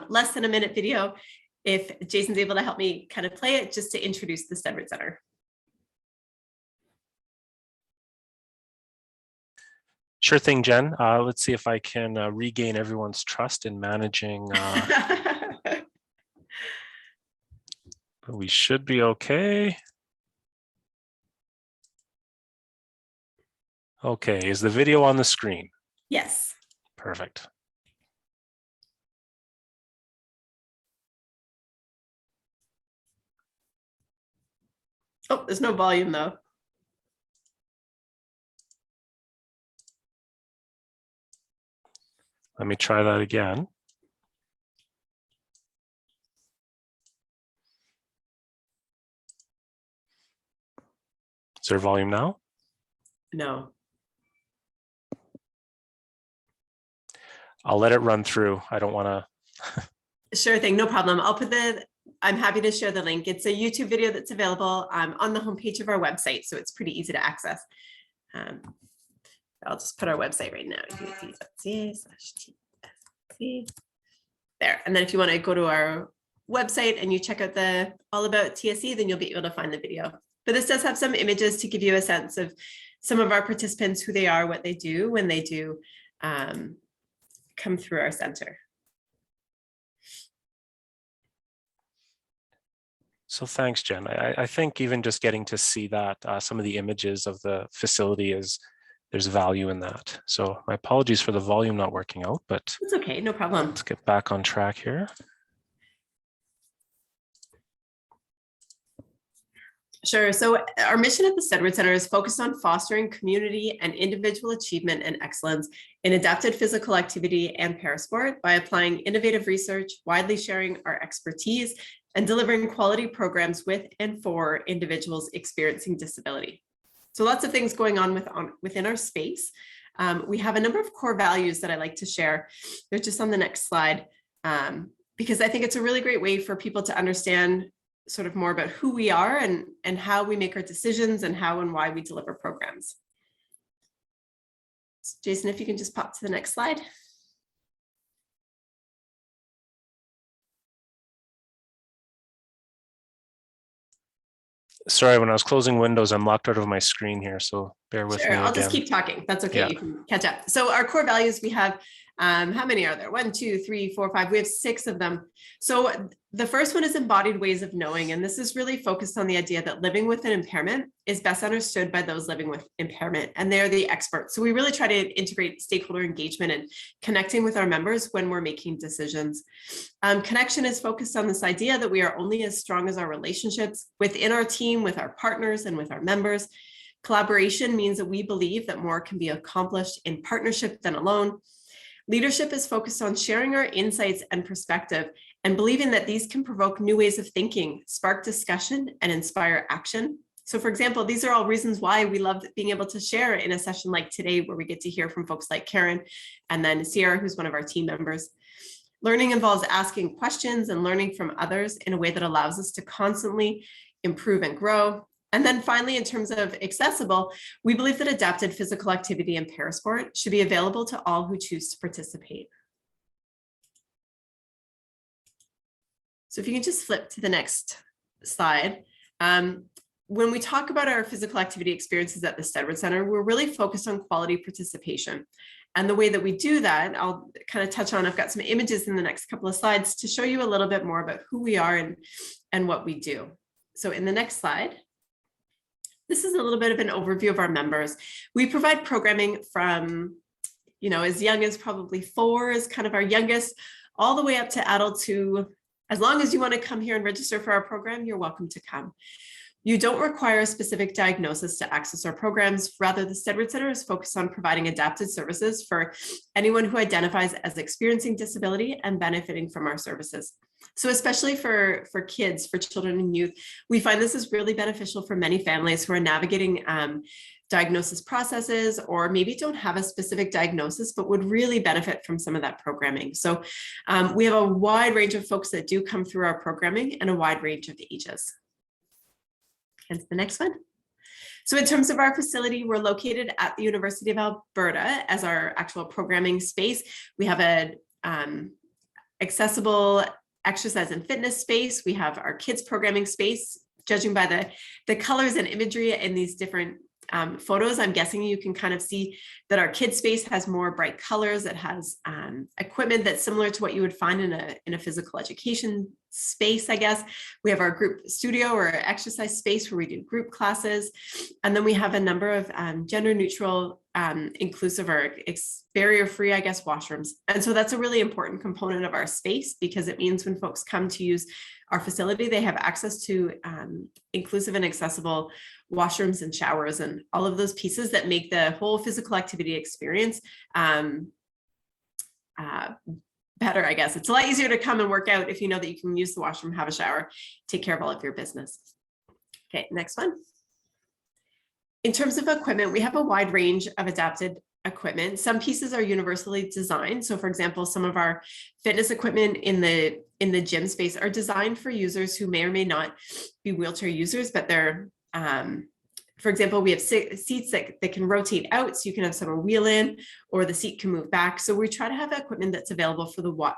less than a minute video. If Jason's able to help me kind of play it, just to introduce the Steadward Centre. Sure thing, Jen. Let's see if I can regain everyone's trust in managing. We should be okay. Okay, is the video on the screen? Yes. Perfect. Oh, there's no volume though. Let me try that again. Is there volume now? No. I'll let it run through. I don't want to. Sure thing, no problem. I'm happy to share the link. It's a YouTube video that's available on the homepage of our website, so it's pretty easy to access. I'll just put our website right now. There, and then if you want to go to our website and you check out the all about TSC, then you'll be able to find the video. But this does have some images to give you a sense of some of our participants, who they are, what they do when they do come through our center. So thanks, Jen. I think even just getting to see that, some of the images of the facility there's value in that. So my apologies for the volume not working out, but it's okay, no problem. Let's get back on track here. Sure. So our mission at the Steadward Centre is focused on fostering community and individual achievement and excellence in adapted physical activity and parasport by applying innovative research, widely sharing our expertise, and delivering quality programs with and for individuals experiencing disability. So lots of things going on within our space. We have a number of core values that I like to share. They're just on the next slide, because I think it's a really great way for people to understand sort of more about who we are and how we make our decisions and how and why we deliver programs. So Jason, if you can just pop to the next slide. Sorry, when I was closing windows, I'm locked out of my screen here, so bear with me again. I'll just keep talking. That's okay. Yeah. You can catch up. So our core values, we have, how many are there? 1, 2, 3, 4, 5. We have 6 of them. So the first one is embodied ways of knowing. And this is really focused on the idea that living with an impairment is best understood by those living with impairment, and they're the experts. So we really try to integrate stakeholder engagement and connecting with our members when we're making decisions. Connection is focused on this idea that we are only as strong as our relationships within our team, with our partners, and with our members. Collaboration means that we believe that more can be accomplished in partnership than alone. Leadership is focused on sharing our insights and perspective and believing that these can provoke new ways of thinking, spark discussion, and inspire action. So for example, these are all reasons why we love being able to share in a session like today, where we get to hear from folks like Karen and then Sierra, who's one of our team members. Learning involves asking questions and learning from others in a way that allows us to constantly improve and grow. And then finally, in terms of accessible, we believe that adapted physical activity and parasport should be available to all who choose to participate. So if you can just flip to the next slide. When we talk about our physical activity experiences at the Steadward Centre, we're really focused on quality participation. And the way that we do that, I'll kind of touch on, I've got some images in the next couple of slides to show you a little bit more about who we are and what we do. So in the next slide, this is a little bit of an overview of our members. We provide programming from, as young as probably 4 is kind of our youngest, all the way up to adults who, as long as you want to come here and register for our program, you're welcome to come. You don't require a specific diagnosis to access our programs. Rather, the Steadward Centre is focused on providing adapted services for anyone who identifies as experiencing disability and benefiting from our services. So especially for kids, for children and youth, we find this is really beneficial for many families who are navigating diagnosis processes, or maybe don't have a specific diagnosis, but would really benefit from some of that programming. So we have a wide range of folks that do come through our programming and a wide range of ages. And the next one. So in terms of our facility, we're located at the University of Alberta as our actual programming space. We have a accessible exercise and fitness space. We have our kids programming space. Judging by the colors and imagery in these different photos, I'm guessing you can kind of see that our kids space has more bright colors. It has equipment that's similar to what you would find in a physical education space, I guess. We have our group studio or exercise space where we do group classes. And then we have a number of gender neutral, inclusive or barrier-free, I guess, washrooms. And so that's a really important component of our space, because it means when folks come to use our facility, they have access to inclusive and accessible washrooms and showers and all of those pieces that make the whole physical activity experience better, I guess. It's a lot easier to come and work out if you know that you can use the washroom, have a shower, take care of all of your business. Okay, next one. In terms of equipment, we have a wide range of adapted equipment. Some pieces are universally designed. So for example, some of our fitness equipment in the gym space are designed for users who may or may not be wheelchair users, but they're, for example, we have seats that can rotate out, so you can have someone wheel in, or the seat can move back. So we try to have equipment that's available for the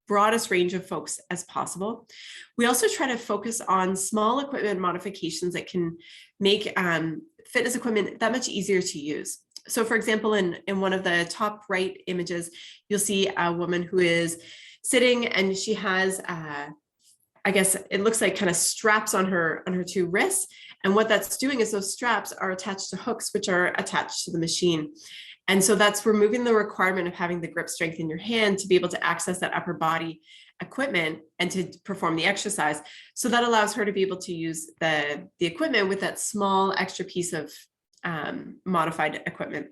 broadest range of folks as possible. We also try to focus on small equipment modifications that can make fitness equipment that much easier to use. So for example, in one of the top right images, you'll see a woman who is sitting, and she has, I guess it looks like kind of straps on her two wrists. And what that's doing is those straps are attached to hooks, which are attached to the machine. And so that's removing the requirement of having the grip strength in your hand to be able to access that upper body equipment and to perform the exercise. So that allows her to be able to use the equipment with that small extra piece of modified equipment.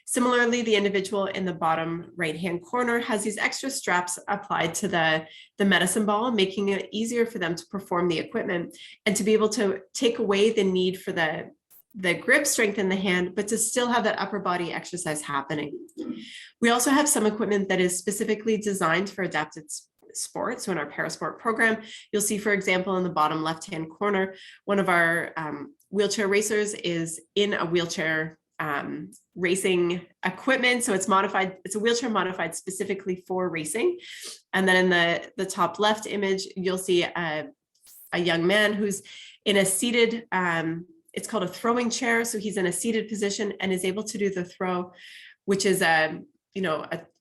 Similarly, the individual in the bottom right-hand corner has these extra straps applied to the medicine ball, making it easier for them to perform the equipment and to be able to take away the need for the grip strength in the hand, but to still have that upper body exercise happening. We also have some equipment that is specifically designed for adapted sports. So in our parasport program, you'll see, for example, in the bottom left-hand corner, one of our wheelchair racers is in a wheelchair racing equipment. So it's modified, it's a wheelchair modified specifically for racing. And then in the top left image, you'll see a young man who's in a seated, it's called a throwing chair. So he's in a seated position and is able to do the throw, which is a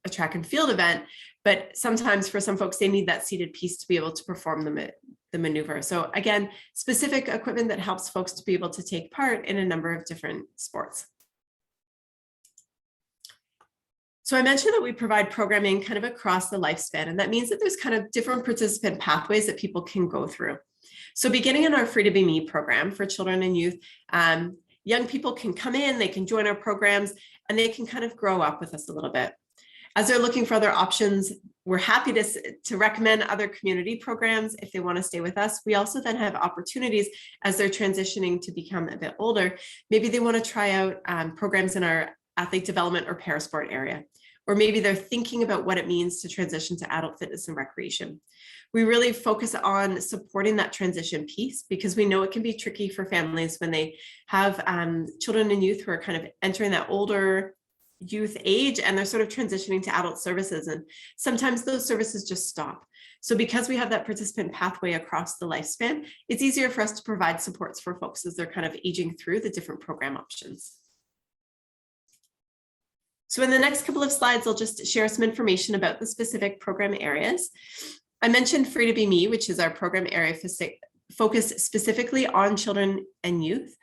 track and field event. But sometimes for some folks, they need that seated piece to be able to perform the maneuver. So again, specific equipment that helps folks to be able to take part in a number of different sports. So I mentioned that we provide programming kind of across the lifespan, and that means that there's kind of different participant pathways that people can go through. So beginning in our Free to Be Me program for children and youth, young people can come in, they can join our programs, and they can kind of grow up with us a little bit. As they're looking for other options, we're happy to recommend other community programs if they want to stay with us. We also then have opportunities as they're transitioning to become a bit older. Maybe they want to try out programs in our athlete development or parasport area, or maybe they're thinking about what it means to transition to adult fitness and recreation. We really focus on supporting that transition piece because we know it can be tricky for families when they have children and youth who are kind of entering that older youth age and they're sort of transitioning to adult services, and sometimes those services just stop. So because we have that participant pathway across the lifespan, it's easier for us to provide supports for folks as they're kind of aging through the different program options. So in the next couple of slides, I'll just share some information about the specific program areas. I mentioned Free to Be Me, which is our program area focused specifically on children and youth.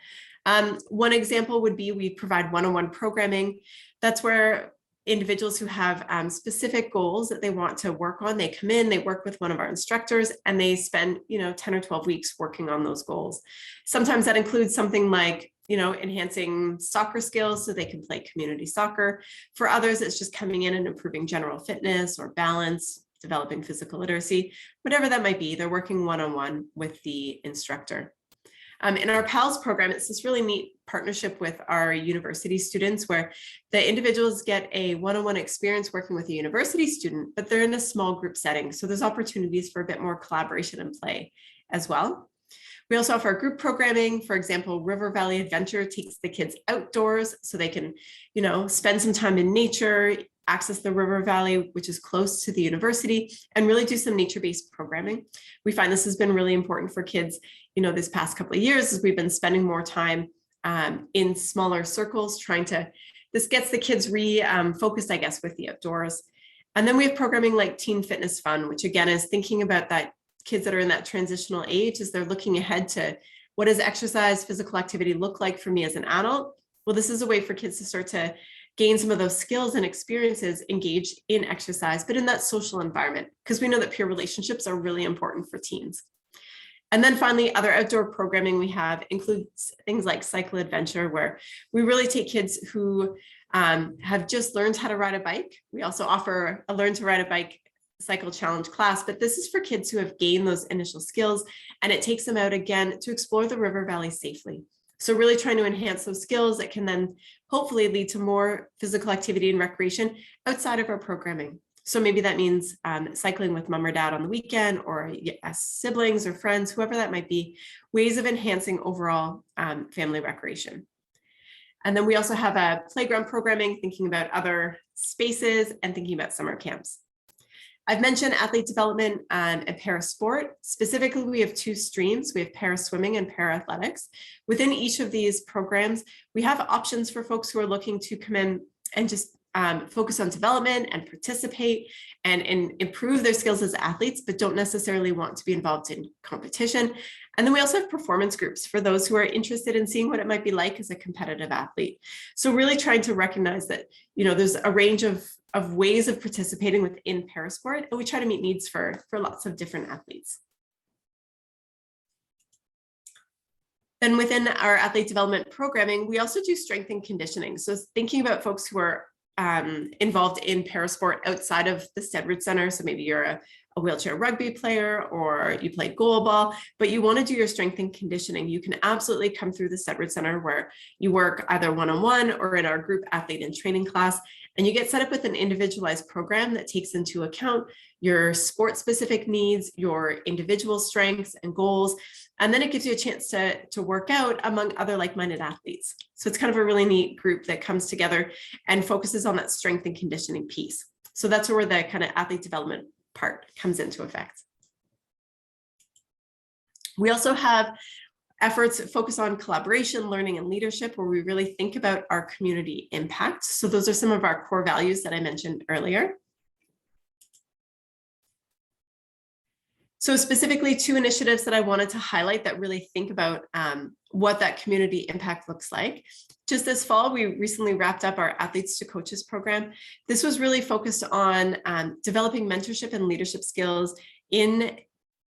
One example would be we provide one-on-one programming. That's where individuals who have specific goals that they want to work on, they come in, they work with one of our instructors, and they spend 10 or 12 weeks working on those goals. Sometimes that includes something like enhancing soccer skills so they can play community soccer. For others, it's just coming in and improving general fitness or balance, developing physical literacy, whatever that might be. They're working one-on-one with the instructor. In our PALS program, it's this really neat partnership with our university students where the individuals get a one-on-one experience working with a university student, but they're in a small group setting. So there's opportunities for a bit more collaboration and play as well. We also offer group programming. For example, River Valley Adventure takes the kids outdoors so they can, spend some time in nature, access the River Valley, which is close to the university, and really do some nature-based programming. We find this has been really important for kids, this past couple of years, as we've been spending more time in smaller circles, this gets the kids focused, I guess, with the outdoors. And then we have programming like Teen Fitness Fun, which again is thinking about that kids that are in that transitional age as they're looking ahead to what does exercise, physical activity look like for me as an adult? Well, this is a way for kids to start to gain some of those skills and experiences engaged in exercise, but in that social environment, because we know that peer relationships are really important for teens. And then finally, other outdoor programming we have includes things like Cycle Adventure, where we really take kids who have just learned how to ride a bike. We also offer a Learn to Ride a Bike Cycle Challenge class, but this is for kids who have gained those initial skills, and it takes them out again to explore the River Valley safely. So really trying to enhance those skills that can then hopefully lead to more physical activity and recreation outside of our programming. So maybe that means cycling with mom or dad on the weekend, or as siblings or friends, whoever that might be, ways of enhancing overall family recreation. And then we also have a playground programming, thinking about other spaces and thinking about summer camps. I've mentioned athlete development and para-sport. Specifically, we have two streams. We have para-swimming and para-athletics. Within each of these programs, we have options for folks who are looking to come in and just focus on development and participate and improve their skills as athletes, but don't necessarily want to be involved in competition. And then we also have performance groups for those who are interested in seeing what it might be like as a competitive athlete. So really trying to recognize that, there's a range of ways of participating within parasport, and we try to meet needs for lots of different athletes. Then within our athlete development programming, we also do strength and conditioning. So thinking about folks who are involved in parasport outside of the Steadward Centre. So maybe you're a wheelchair rugby player, or you play goalball, but you want to do your strength and conditioning. You can absolutely come through the Steadward Centre, where you work either one-on-one or in our group athlete and training class, and you get set up with an individualized program that takes into account your sport-specific needs, your individual strengths and goals, and then it gives you a chance to work out among other like-minded athletes. So it's kind of a really neat group that comes together and focuses on that strength and conditioning piece. So that's where the kind of athlete development part comes into effect. We also have efforts that focus on collaboration, learning, and leadership, where we really think about our community impact. So those are some of our core values that I mentioned earlier. So specifically, two initiatives that I wanted to highlight that really think about what that community impact looks like. Just this fall, we recently wrapped up our Athletes to Coaches program. This was really focused on developing mentorship and leadership skills in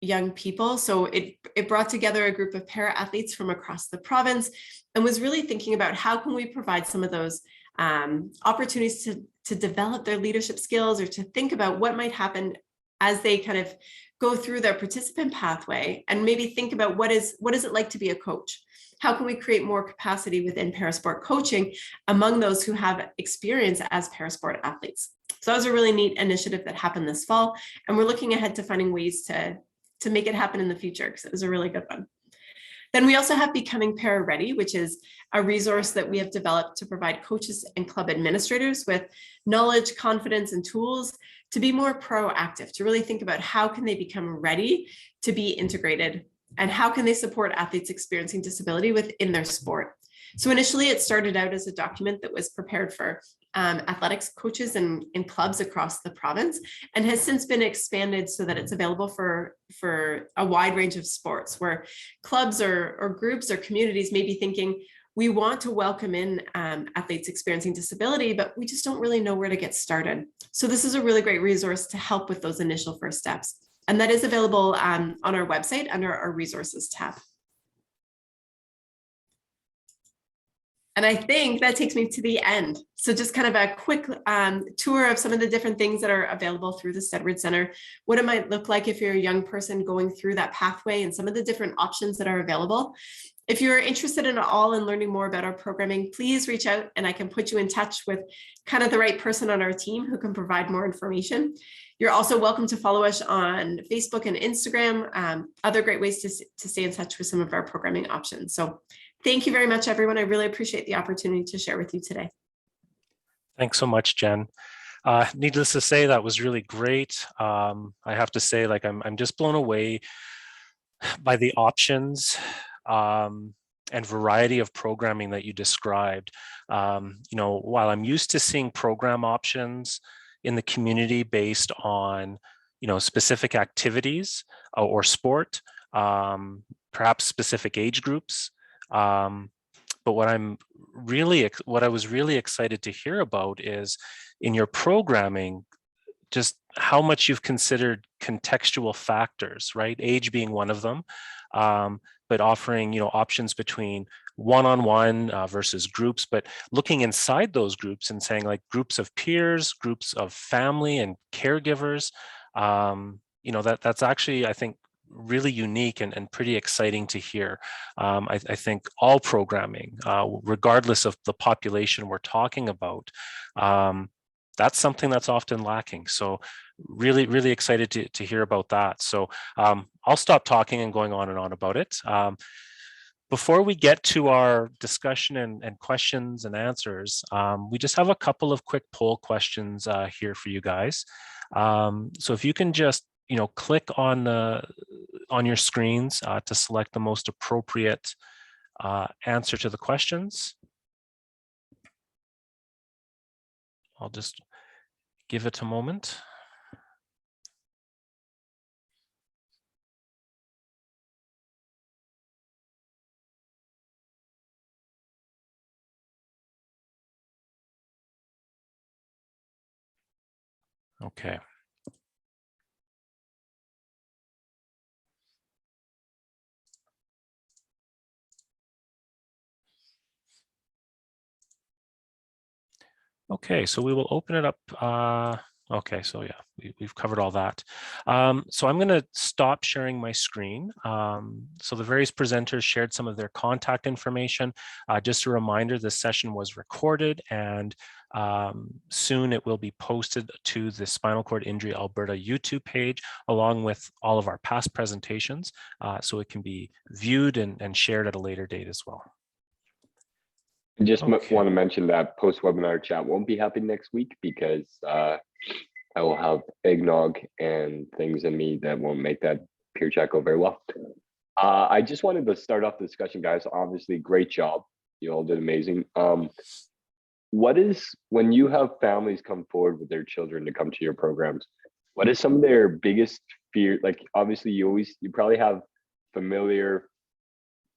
young people. So it brought together a group of para-athletes from across the province and was really thinking about how can we provide some of those opportunities to develop their leadership skills, or to think about what might happen as they kind of go through their participant pathway, and maybe think about what is it like to be a coach? How can we create more capacity within parasport coaching among those who have experience as parasport athletes? So that was a really neat initiative that happened this fall, and we're looking ahead to finding ways to make it happen in the future, because it was a really good one. Then we also have Becoming Para Ready, which is a resource that we have developed to provide coaches and club administrators with knowledge, confidence, and tools to be more proactive, to really think about how can they become ready to be integrated, and how can they support athletes experiencing disability within their sport. So initially it started out as a document that was prepared for athletics coaches and clubs across the province, and has since been expanded so that it's available for a wide range of sports, where clubs or groups or communities may be thinking, we want to welcome in athletes experiencing disability, but we just don't really know where to get started. So this is a really great resource to help with those initial first steps. And that is available on our website under our resources tab. And I think that takes me to the end. So just kind of a quick tour of some of the different things that are available through the Steadward Centre, what it might look like if you're a young person going through that pathway and some of the different options that are available. If you're interested at all in learning more about our programming, please reach out and I can put you in touch with kind of the right person on our team who can provide more information. You're also welcome to follow us on Facebook and Instagram, other great ways to stay in touch with some of our programming options. So thank you very much, everyone. I really appreciate the opportunity to share with you today. Thanks so much, Jen. Needless to say, that was really great. I have to say, like, I'm just blown away by the options and variety of programming that you described. You know, while I'm used to seeing program options in the community based on, you know, specific activities or sport, perhaps specific age groups. But what I was really excited to hear about is in your programming, just how much you've considered contextual factors, right? Age being one of them, but offering, you know, options between one-on-one versus groups, but looking inside those groups and saying like groups of peers, groups of family and caregivers, you know, that's actually, I think, really unique and pretty exciting to hear. I think all programming, regardless of the population we're talking about, that's something that's often lacking. So really, really excited to hear about that. So I'll stop talking and going on and on about it. Before we get to our discussion and questions and answers, we just have a couple of quick poll questions here for you guys. So if you can just, you know, click on your screens to select the most appropriate answer to the questions. I'll just give it a moment. Okay. Okay, so we will open it up. Okay, so yeah, we've covered all that. So I'm going to stop sharing my screen. So the various presenters shared some of their contact information. Just a reminder, this session was recorded and soon it will be posted to the Spinal Cord Injury Alberta YouTube page, along with all of our past presentations, so it can be viewed and shared at a later date as well. I just Okay. want to mention that post-webinar chat won't be happening next week because I will have eggnog and things in me that won't make that peer chat go very well. I just wanted to start off the discussion, guys. Obviously, great job. You all did amazing. What is, when you have families come forward with their children to come to your programs, what is some of their biggest fear? Like, obviously, you probably have familiar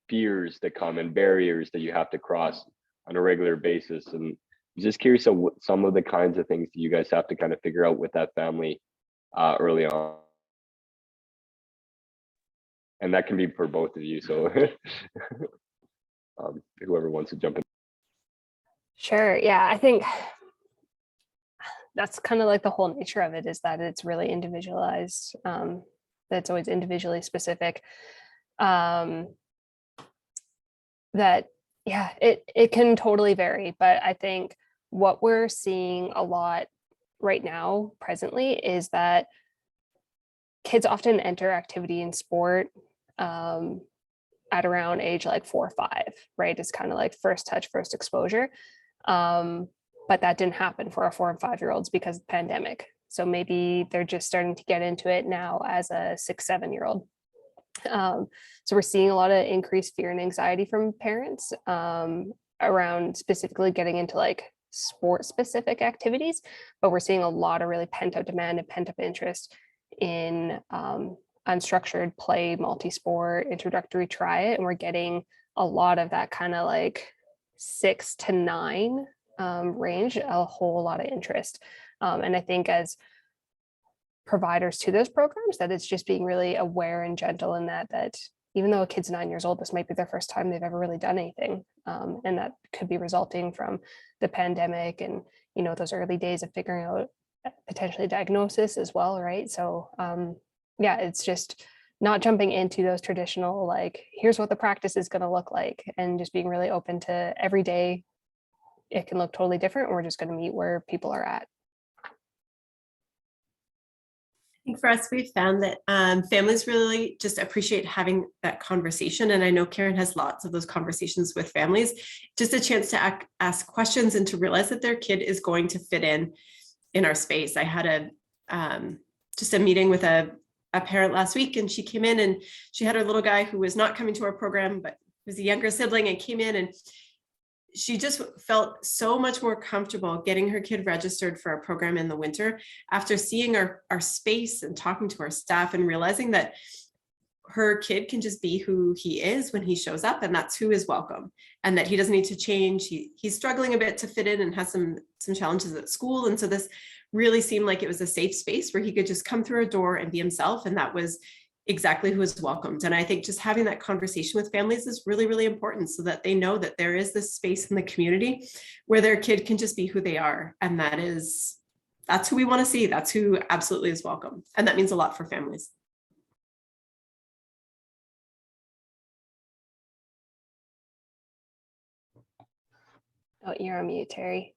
fears that come and barriers that you have to cross on a regular basis. And I'm just curious of what some of the kinds of things that you guys have to kind of figure out with that family early on. And that can be for both of you. So whoever wants to jump in. Sure. Yeah, I think that's kind of like the whole nature of it, is that it's really individualized. That's always individually specific. That, yeah, it can totally vary, but I think what we're seeing a lot right now presently is that kids often enter activity in sport at around age like 4 or 5, right? It's kind of like first touch, first exposure. But that didn't happen for our 4 and 5-year-olds because of the pandemic. So maybe they're just starting to get into it now as a 6, 7-year-old. So we're seeing a lot of increased fear and anxiety from parents around specifically getting into like sport specific activities, but we're seeing a lot of really pent up demand and pent up interest in unstructured play, multi-sport, introductory try it. And we're getting a lot of that kind of like 6 to 9 range, a whole lot of interest. And I think as providers to those programs, that it's just being really aware and gentle in that even though a kid's 9 years old, this might be their first time they've ever really done anything. And that could be resulting from the pandemic and, you know, those early days of figuring out potentially diagnosis as well, right? So yeah, it's just not jumping into those traditional, like, here's what the practice is going to look like, and just being really open to every day it can look totally different. We're just going to meet where people are at. I think for us, we've found that families really just appreciate having that conversation. And I know Karen has lots of those conversations with families, just a chance to ask questions and to realize that their kid is going to fit in our space. I had just a meeting with a parent last week, and she came in and she had her little guy who was not coming to our program, but was a younger sibling, and came in, and she just felt so much more comfortable getting her kid registered for a program in the winter after seeing our space and talking to our staff and realizing that her kid can just be who he is when he shows up, and that's who is welcome, and that he doesn't need to change. He's struggling a bit to fit in and has some challenges at school. And so this really seemed like it was a safe space where he could just come through a door and be himself. And that was exactly who was welcomed. And I think just having that conversation with families is really, really important, so that they know that there is this space in the community where their kid can just be who they are. And that's who we want to see. That's who absolutely is welcome. And that means a lot for families. Oh, you're on mute, Terry.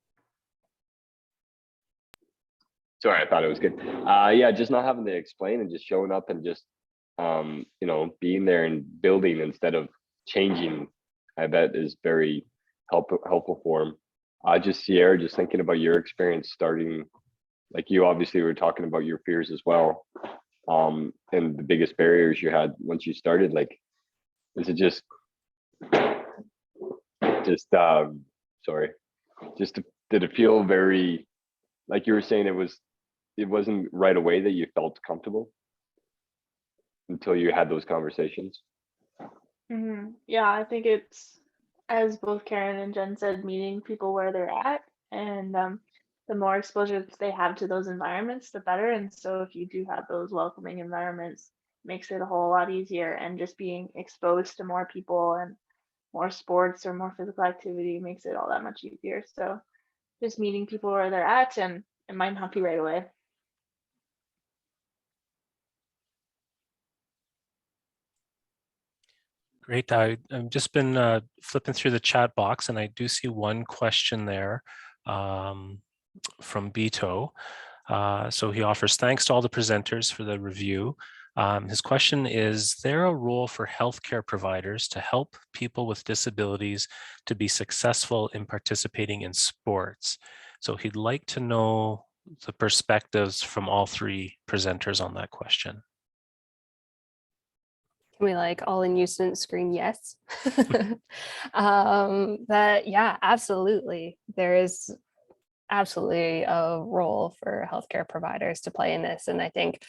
Sorry, I thought it was good. Yeah, just not having to explain and just showing up and just you know, being there and building instead of changing, I bet is very helpful for them. Just Sierra, just thinking about your experience starting, like you obviously were talking about your fears as well, and the biggest barriers you had once you started. Like, is it just sorry, did it feel very, like you were saying, it wasn't right away that you felt comfortable until you had those conversations? Yeah, I think it's, as both Karen and Jen said, meeting people where they're at, and the more exposure that they have to those environments, the better. And so if you do have those welcoming environments, makes it a whole lot easier. And just being exposed to more people and more sports or more physical activity makes it all that much easier. So just meeting people where they're at, and it might not be right away. Great. I've just been flipping through the chat box, and I do see one question there from Bito. So he offers thanks to all the presenters for the review. His question is there a role for healthcare providers to help people with disabilities to be successful in participating in sports? So he'd like to know the perspectives from all three presenters on that question. Can we like all in unison scream yes? But yeah, absolutely. There is absolutely a role for healthcare providers to play in this. And I think,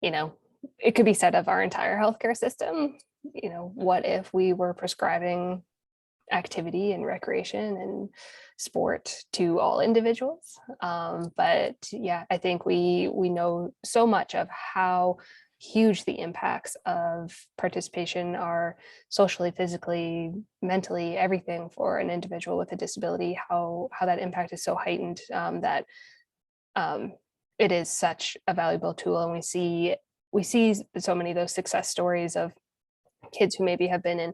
you know, it could be said of our entire healthcare system. You know, what if we were prescribing activity and recreation and sport to all individuals? But yeah, I think we know so much of how huge the impacts of participation are socially, physically, mentally, everything for an individual with a disability, how that impact is so heightened, that it is such a valuable tool. And we see so many of those success stories of kids who maybe have been in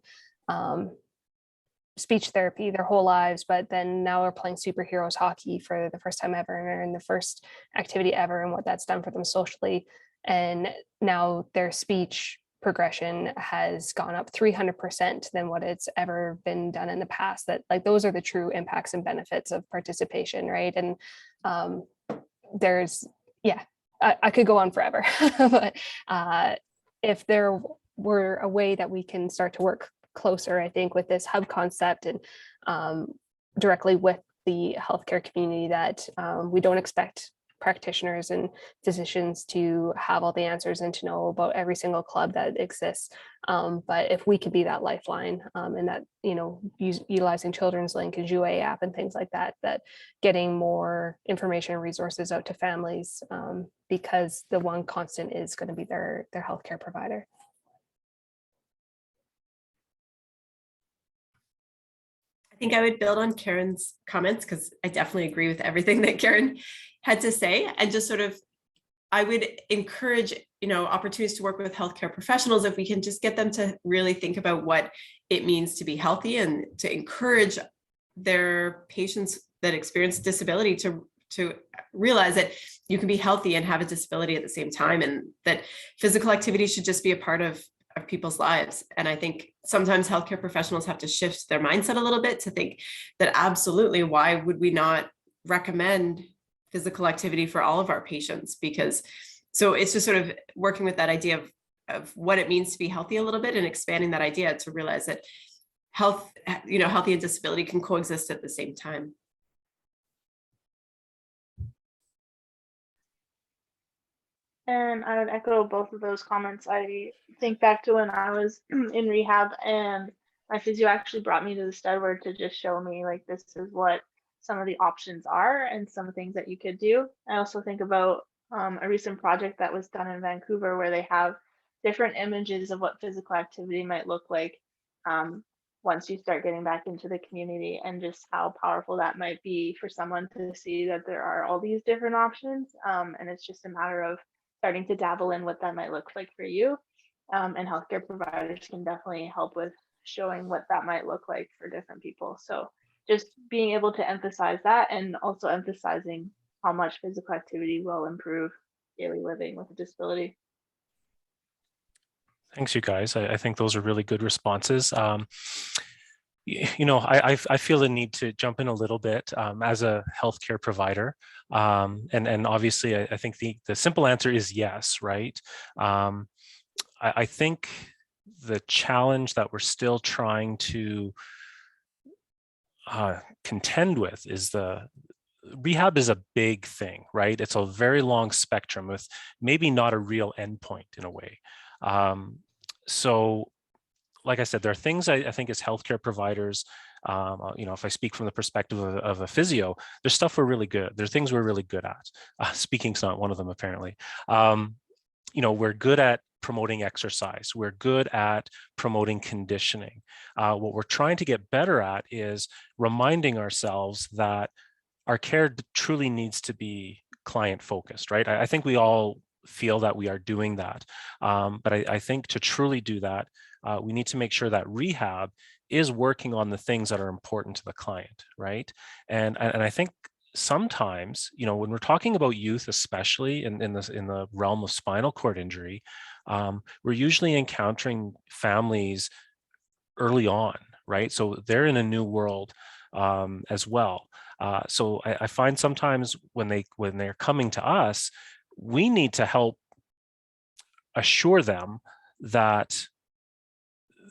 speech therapy their whole lives, but then now are playing superheroes hockey for the first time ever, and in the first activity ever, and what that's done for them socially. And now their speech progression has gone up 300% than what it's ever been done in the past. That, like, those are the true impacts and benefits of participation, right? And there's, yeah, I could go on forever, but if there were a way that we can start to work closer, I think, with this hub concept and directly with the healthcare community, that we don't expect practitioners and physicians to have all the answers and to know about every single club that exists. But if we could be that lifeline, and that, you know, utilizing Children's Link and Jouet app and things like that, that getting more information and resources out to families, because the one constant is going to be their healthcare provider. I think I would build on Karen's comments because I definitely agree with everything that Karen had to say, and just sort of, I would encourage, opportunities to work with healthcare professionals if we can just get them to really think about what it means to be healthy, and to encourage their patients that experience disability to realize that you can be healthy and have a disability at the same time, and that physical activity should just be a part of people's lives. And I think sometimes healthcare professionals have to shift their mindset a little bit to think that absolutely, why would we not recommend physical activity for all of our patients? Because so it's just sort of working with that idea of what it means to be healthy a little bit, and expanding that idea to realize that healthy and disability can coexist at the same time. And I would echo both of those comments. I think back to when I was in rehab, and my physio actually brought me to the Steadward to just show me, like, this is what some of the options are and some things that you could do. I also think about a recent project that was done in Vancouver where they have different images of what physical activity might look like once you start getting back into the community, and just how powerful that might be for someone to see that there are all these different options. And it's just a matter of starting to dabble in what that might look like for you. And healthcare providers can definitely help with showing what that might look like for different people. So just being able to emphasize that, and also emphasizing how much physical activity will improve daily living with a disability. Thanks, you guys. I think those are really good responses. I feel the need to jump in a little bit as a healthcare provider. And obviously, I think the simple answer is yes, right? I think the challenge that we're still trying to contend with is rehab is a big thing, right? It's a very long spectrum with maybe not a real endpoint in a way. So like I said, there are things I think as healthcare providers, if I speak from the perspective of a physio, there's stuff we're really good. There's things we're really good at. Speaking's not one of them, apparently. We're good at promoting exercise. We're good at promoting conditioning. What we're trying to get better at is reminding ourselves that our care truly needs to be client focused, right? I think we all feel that we are doing that. But I think to truly do that, we need to make sure that rehab is working on the things that are important to the client, right? And I think sometimes, when we're talking about youth, especially in the realm of spinal cord injury, we're usually encountering families early on, right? So they're in a new world as well. So I find sometimes when they're coming to us, we need to help assure them that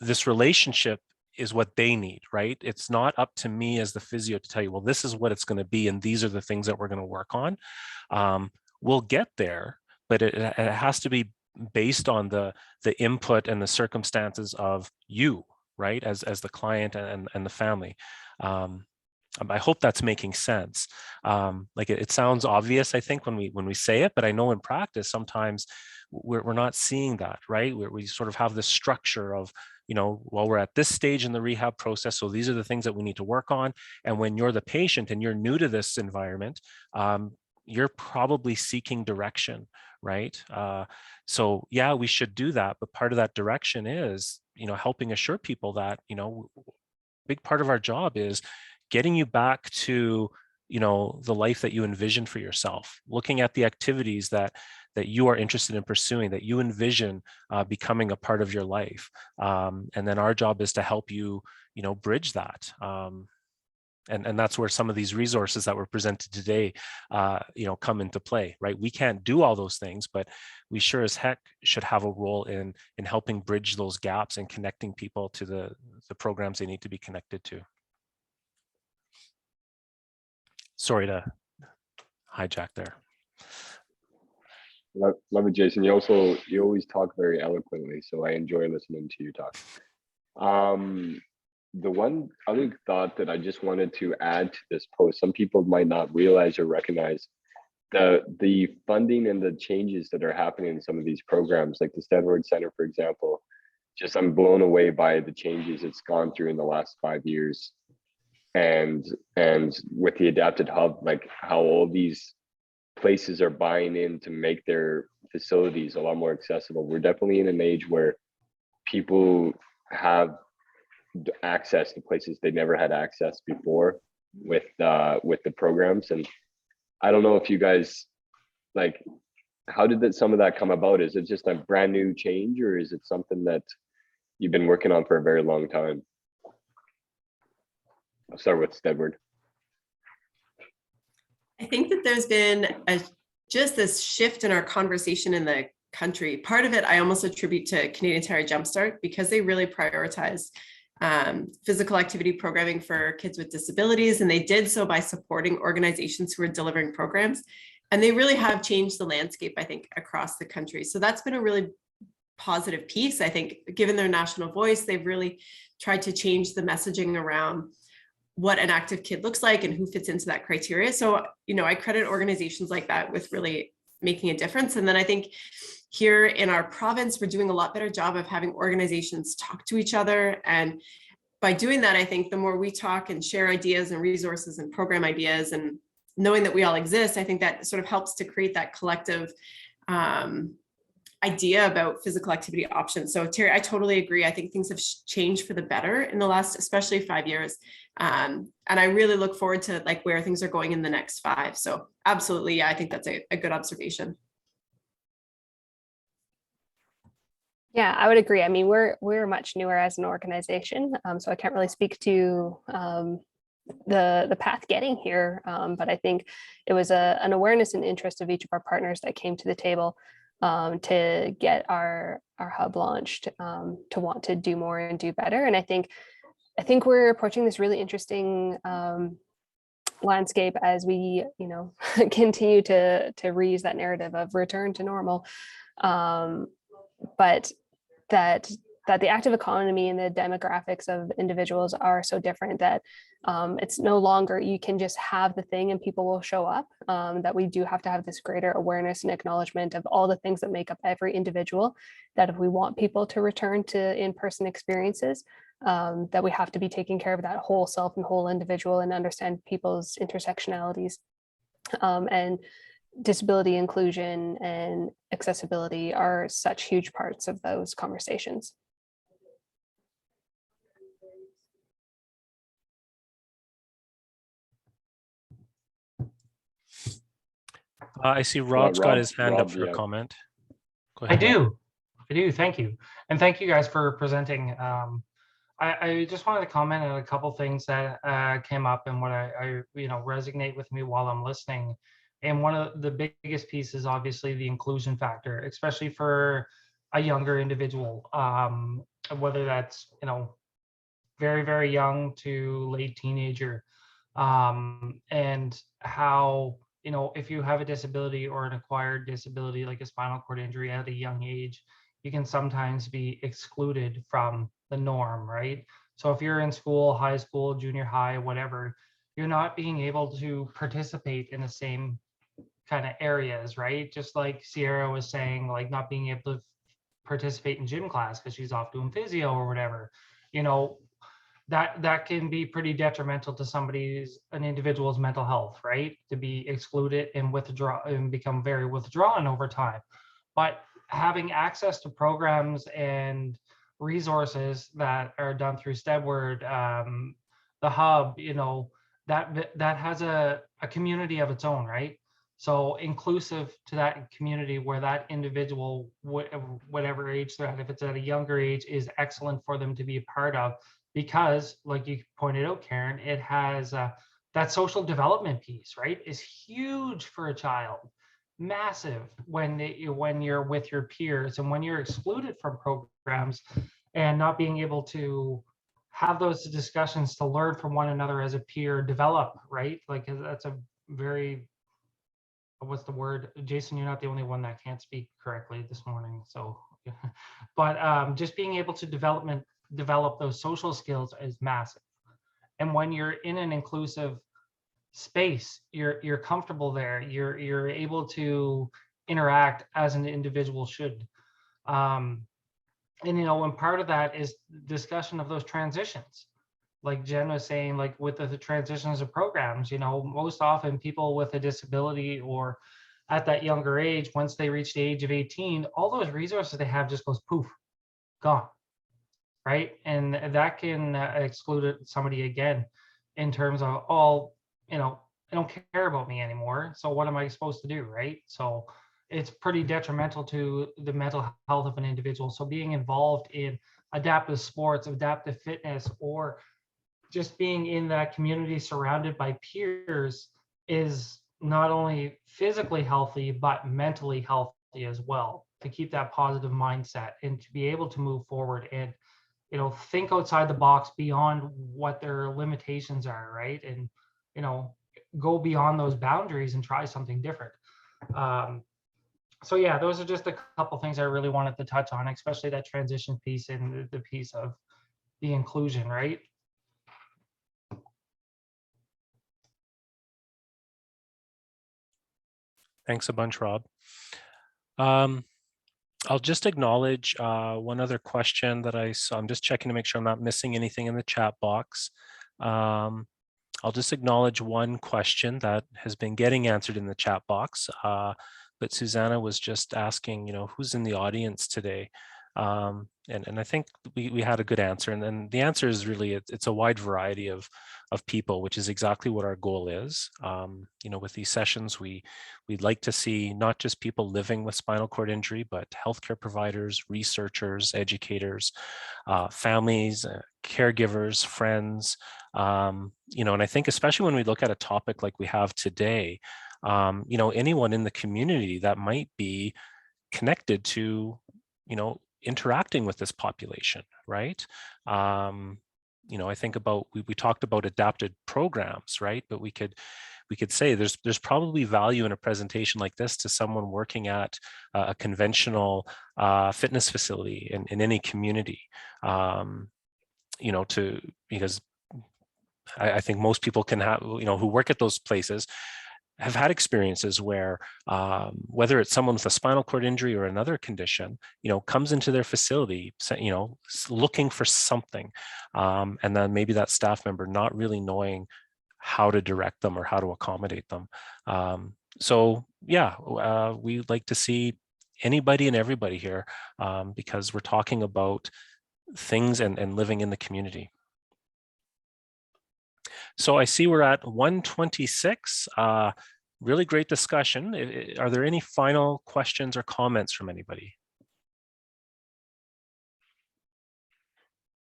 this relationship is what they need, right? It's not up to me as the physio to tell you, well, this is what it's going to be, and these are the things that we're going to work on. We'll get there, but it has to be based on the input and the circumstances of you, right, as the client and the family. I hope that's making sense. Like it sounds obvious, I think, when we say it, but I know in practice sometimes we're not seeing that, right? We sort of have this structure of, well, we're at this stage in the rehab process, so these are the things that we need to work on. And when you're the patient and you're new to this environment, you're probably seeking direction, right? So yeah, we should do that, but part of that direction is, helping assure people that, big part of our job is getting you back to, the life that you envision for yourself, looking at the activities that you are interested in pursuing, that you envision becoming a part of your life. And then our job is to help you, bridge that. And that's where some of these resources that were presented today, come into play, right? We can't do all those things, but we sure as heck should have a role in helping bridge those gaps and connecting people to the programs they need to be connected to. Sorry to hijack there. Love it, Jason. You always talk very eloquently, so I enjoy listening to you talk. The one other thought that I just wanted to add to this post, some people might not realize or recognize the funding and the changes that are happening in some of these programs, like the Steadward Centre, for example. Just I'm blown away by the changes it's gone through in the last 5 years. and with the Adapted Hub, like how all these places are buying in to make their facilities a lot more accessible. We're definitely in an age where people have access to places they never had access before with the programs. And I don't know if you guys, like, how did some of that come about? Is it just a brand new change, or is it something that you've been working on for a very long time? I'll start with Steadward. I think that there's been just this shift in our conversation in the country. Part of it I almost attribute to Canadian Tire Jumpstart, because they really prioritize physical activity programming for kids with disabilities, and they did so by supporting organizations who are delivering programs. And they really have changed the landscape, I think, across the country. So that's been a really positive piece. I think, given their national voice, they've really tried to change the messaging around what an active kid looks like and who fits into that criteria. So, you know, I credit organizations like that with really making a difference. And then I think here in our province, we're doing a lot better job of having organizations talk to each other. And by doing that, I think the more we talk and share ideas and resources and program ideas, and knowing that we all exist, I think that sort of helps to create that collective idea about physical activity options. So Terry, I totally agree. I think things have changed for the better in the last, especially 5 years. And I really look forward to like where things are going in the next 5. So absolutely, yeah, I think that's a good observation. Yeah, I would agree. I mean, we're much newer as an organization, so I can't really speak to the path getting here, but I think it was an awareness and interest of each of our partners that came to the table to get our hub launched, to want to do more and do better. And I think we're approaching this really interesting landscape as we, you know, continue to reuse that narrative of return to normal, but that the active economy and the demographics of individuals are so different that it's no longer you can just have the thing and people will show up, that we do have to have this greater awareness and acknowledgement of all the things that make up every individual, that if we want people to return to in-person experiences, that we have to be taking care of that whole self and whole individual and understand people's intersectionalities, and disability inclusion and accessibility are such huge parts of those conversations. I see Rob's got his hand up Rob, for a yeah. comment. Go I ahead. do. Thank you. And thank you guys for presenting. I just wanted to comment on a couple things that came up and what I you know, resonate with me while I'm listening. And one of the biggest pieces, obviously, the inclusion factor, especially for a younger individual, whether that's, you know, very, very young to late teenager, and how, you know, if you have a disability or an acquired disability like a spinal cord injury at a young age, you can sometimes be excluded from the norm, right? So if you're in school, high school, junior high, whatever, you're not being able to participate in the same kind of areas, right? Just like Sierra was saying, like not being able to participate in gym class because she's off doing physio or whatever, you know, that can be pretty detrimental to an individual's mental health, right? To be excluded and withdraw and become very withdrawn over time. But having access to programs and resources that are done through Steadward, the hub, you know, that has a community of its own, right? So inclusive to that community where that individual, whatever age they're at, if it's at a younger age, is excellent for them to be a part of, because like you pointed out, Karen, it has that social development piece, right, is huge for a child, massive when you're with your peers, and when you're excluded from programs and not being able to have those discussions to learn from one another as a peer develop, right? Like that's a very, what's the word? Jason, you're not the only one that can't speak correctly this morning. So, but just being able to develop those social skills is massive. And when you're in an inclusive space, you're comfortable there. You're able to interact as an individual should. And you know, and part of that is discussion of those transitions. like Jen was saying, like with the transitions of programs, you know, most often people with a disability or at that younger age, once they reach the age of 18, all those resources they have just goes poof, gone, right? And that can exclude somebody again in terms of, oh, you know, they don't care about me anymore. So what am I supposed to do, right? So it's pretty detrimental to the mental health of an individual. So being involved in adaptive sports, adaptive fitness, or just being in that community surrounded by peers is not only physically healthy, but mentally healthy as well, to keep that positive mindset and to be able to move forward and, you know, think outside the box beyond what their limitations are, right? And, you know, go beyond those boundaries and try something different. So yeah, those are just a couple things I really wanted to touch on, especially that transition piece and the piece of the inclusion, right? Thanks a bunch, Rob. I'll just acknowledge one other question that I saw. I'm just checking to make sure I'm not missing anything in the chat box. I'll just acknowledge one question that has been getting answered in the chat box, but Susanna was just asking, you know, who's in the audience today? And I think we had a good answer, and then the answer is really it's a wide variety of people, which is exactly what our goal is. You know, with these sessions, we'd like to see not just people living with spinal cord injury, but healthcare providers, researchers, educators, families, caregivers, friends. You know, and I think especially when we look at a topic like we have today, you know, anyone in the community that might be connected to, you know, interacting with this population, right? You know, I think about, we talked about adapted programs, right? But we could say there's probably value in a presentation like this to someone working at a conventional fitness facility in any community, you know, because I think most people can have, you know, who work at those places have had experiences where whether it's someone with a spinal cord injury or another condition, you know, comes into their facility, you know, looking for something. And then maybe that staff member not really knowing how to direct them or how to accommodate them. So yeah, we'd like to see anybody and everybody here because we're talking about things and living in the community. So I see we're at 1:26. Really great discussion. Are there any final questions or comments from anybody?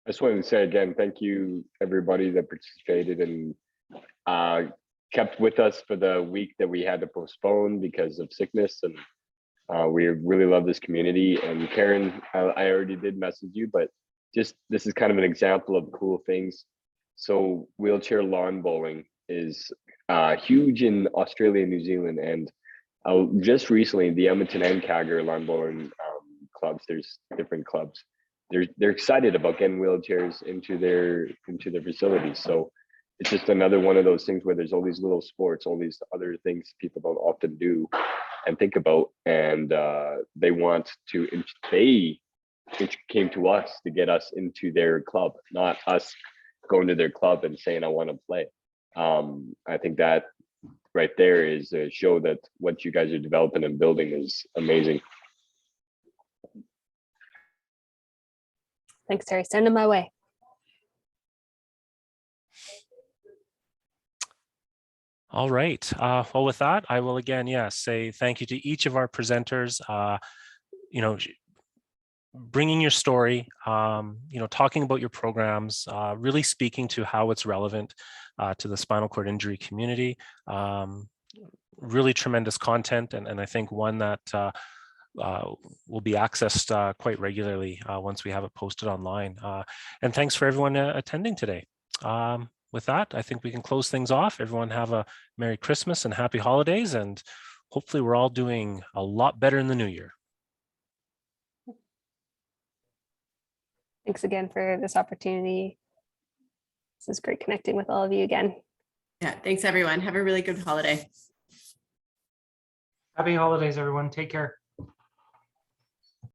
I just wanted to say again, thank you everybody that participated and kept with us for the week that we had to postpone because of sickness. And we really love this community. And Karen, I already did message you, but just this is kind of an example of cool things. So wheelchair lawn bowling is huge in Australia and New Zealand, and just recently the Edmonton and Calgary lawn bowling clubs, there's different clubs, they're excited about getting wheelchairs into their facilities. So it's just another one of those things where there's all these little sports, all these other things people don't often do and think about, and they came to us to get us into their club, not us going to their club and saying I want to play. I think that right there is a show that what you guys are developing and building is amazing. Thanks, Terry. Send them my way. All right. Well, with that, I will again, say thank you to each of our presenters. You know, bringing your story, you know, talking about your programs, really speaking to how it's relevant to the spinal cord injury community. Really tremendous content, and I think one that will be accessed quite regularly once we have it posted online. And thanks for everyone attending today. With that, I think we can close things off. Everyone have a Merry Christmas and Happy Holidays, and hopefully we're all doing a lot better in the new year. Thanks again for this opportunity. This is great connecting with all of you again. Yeah, thanks everyone. Have a really good holiday. Happy holidays, everyone. Take care.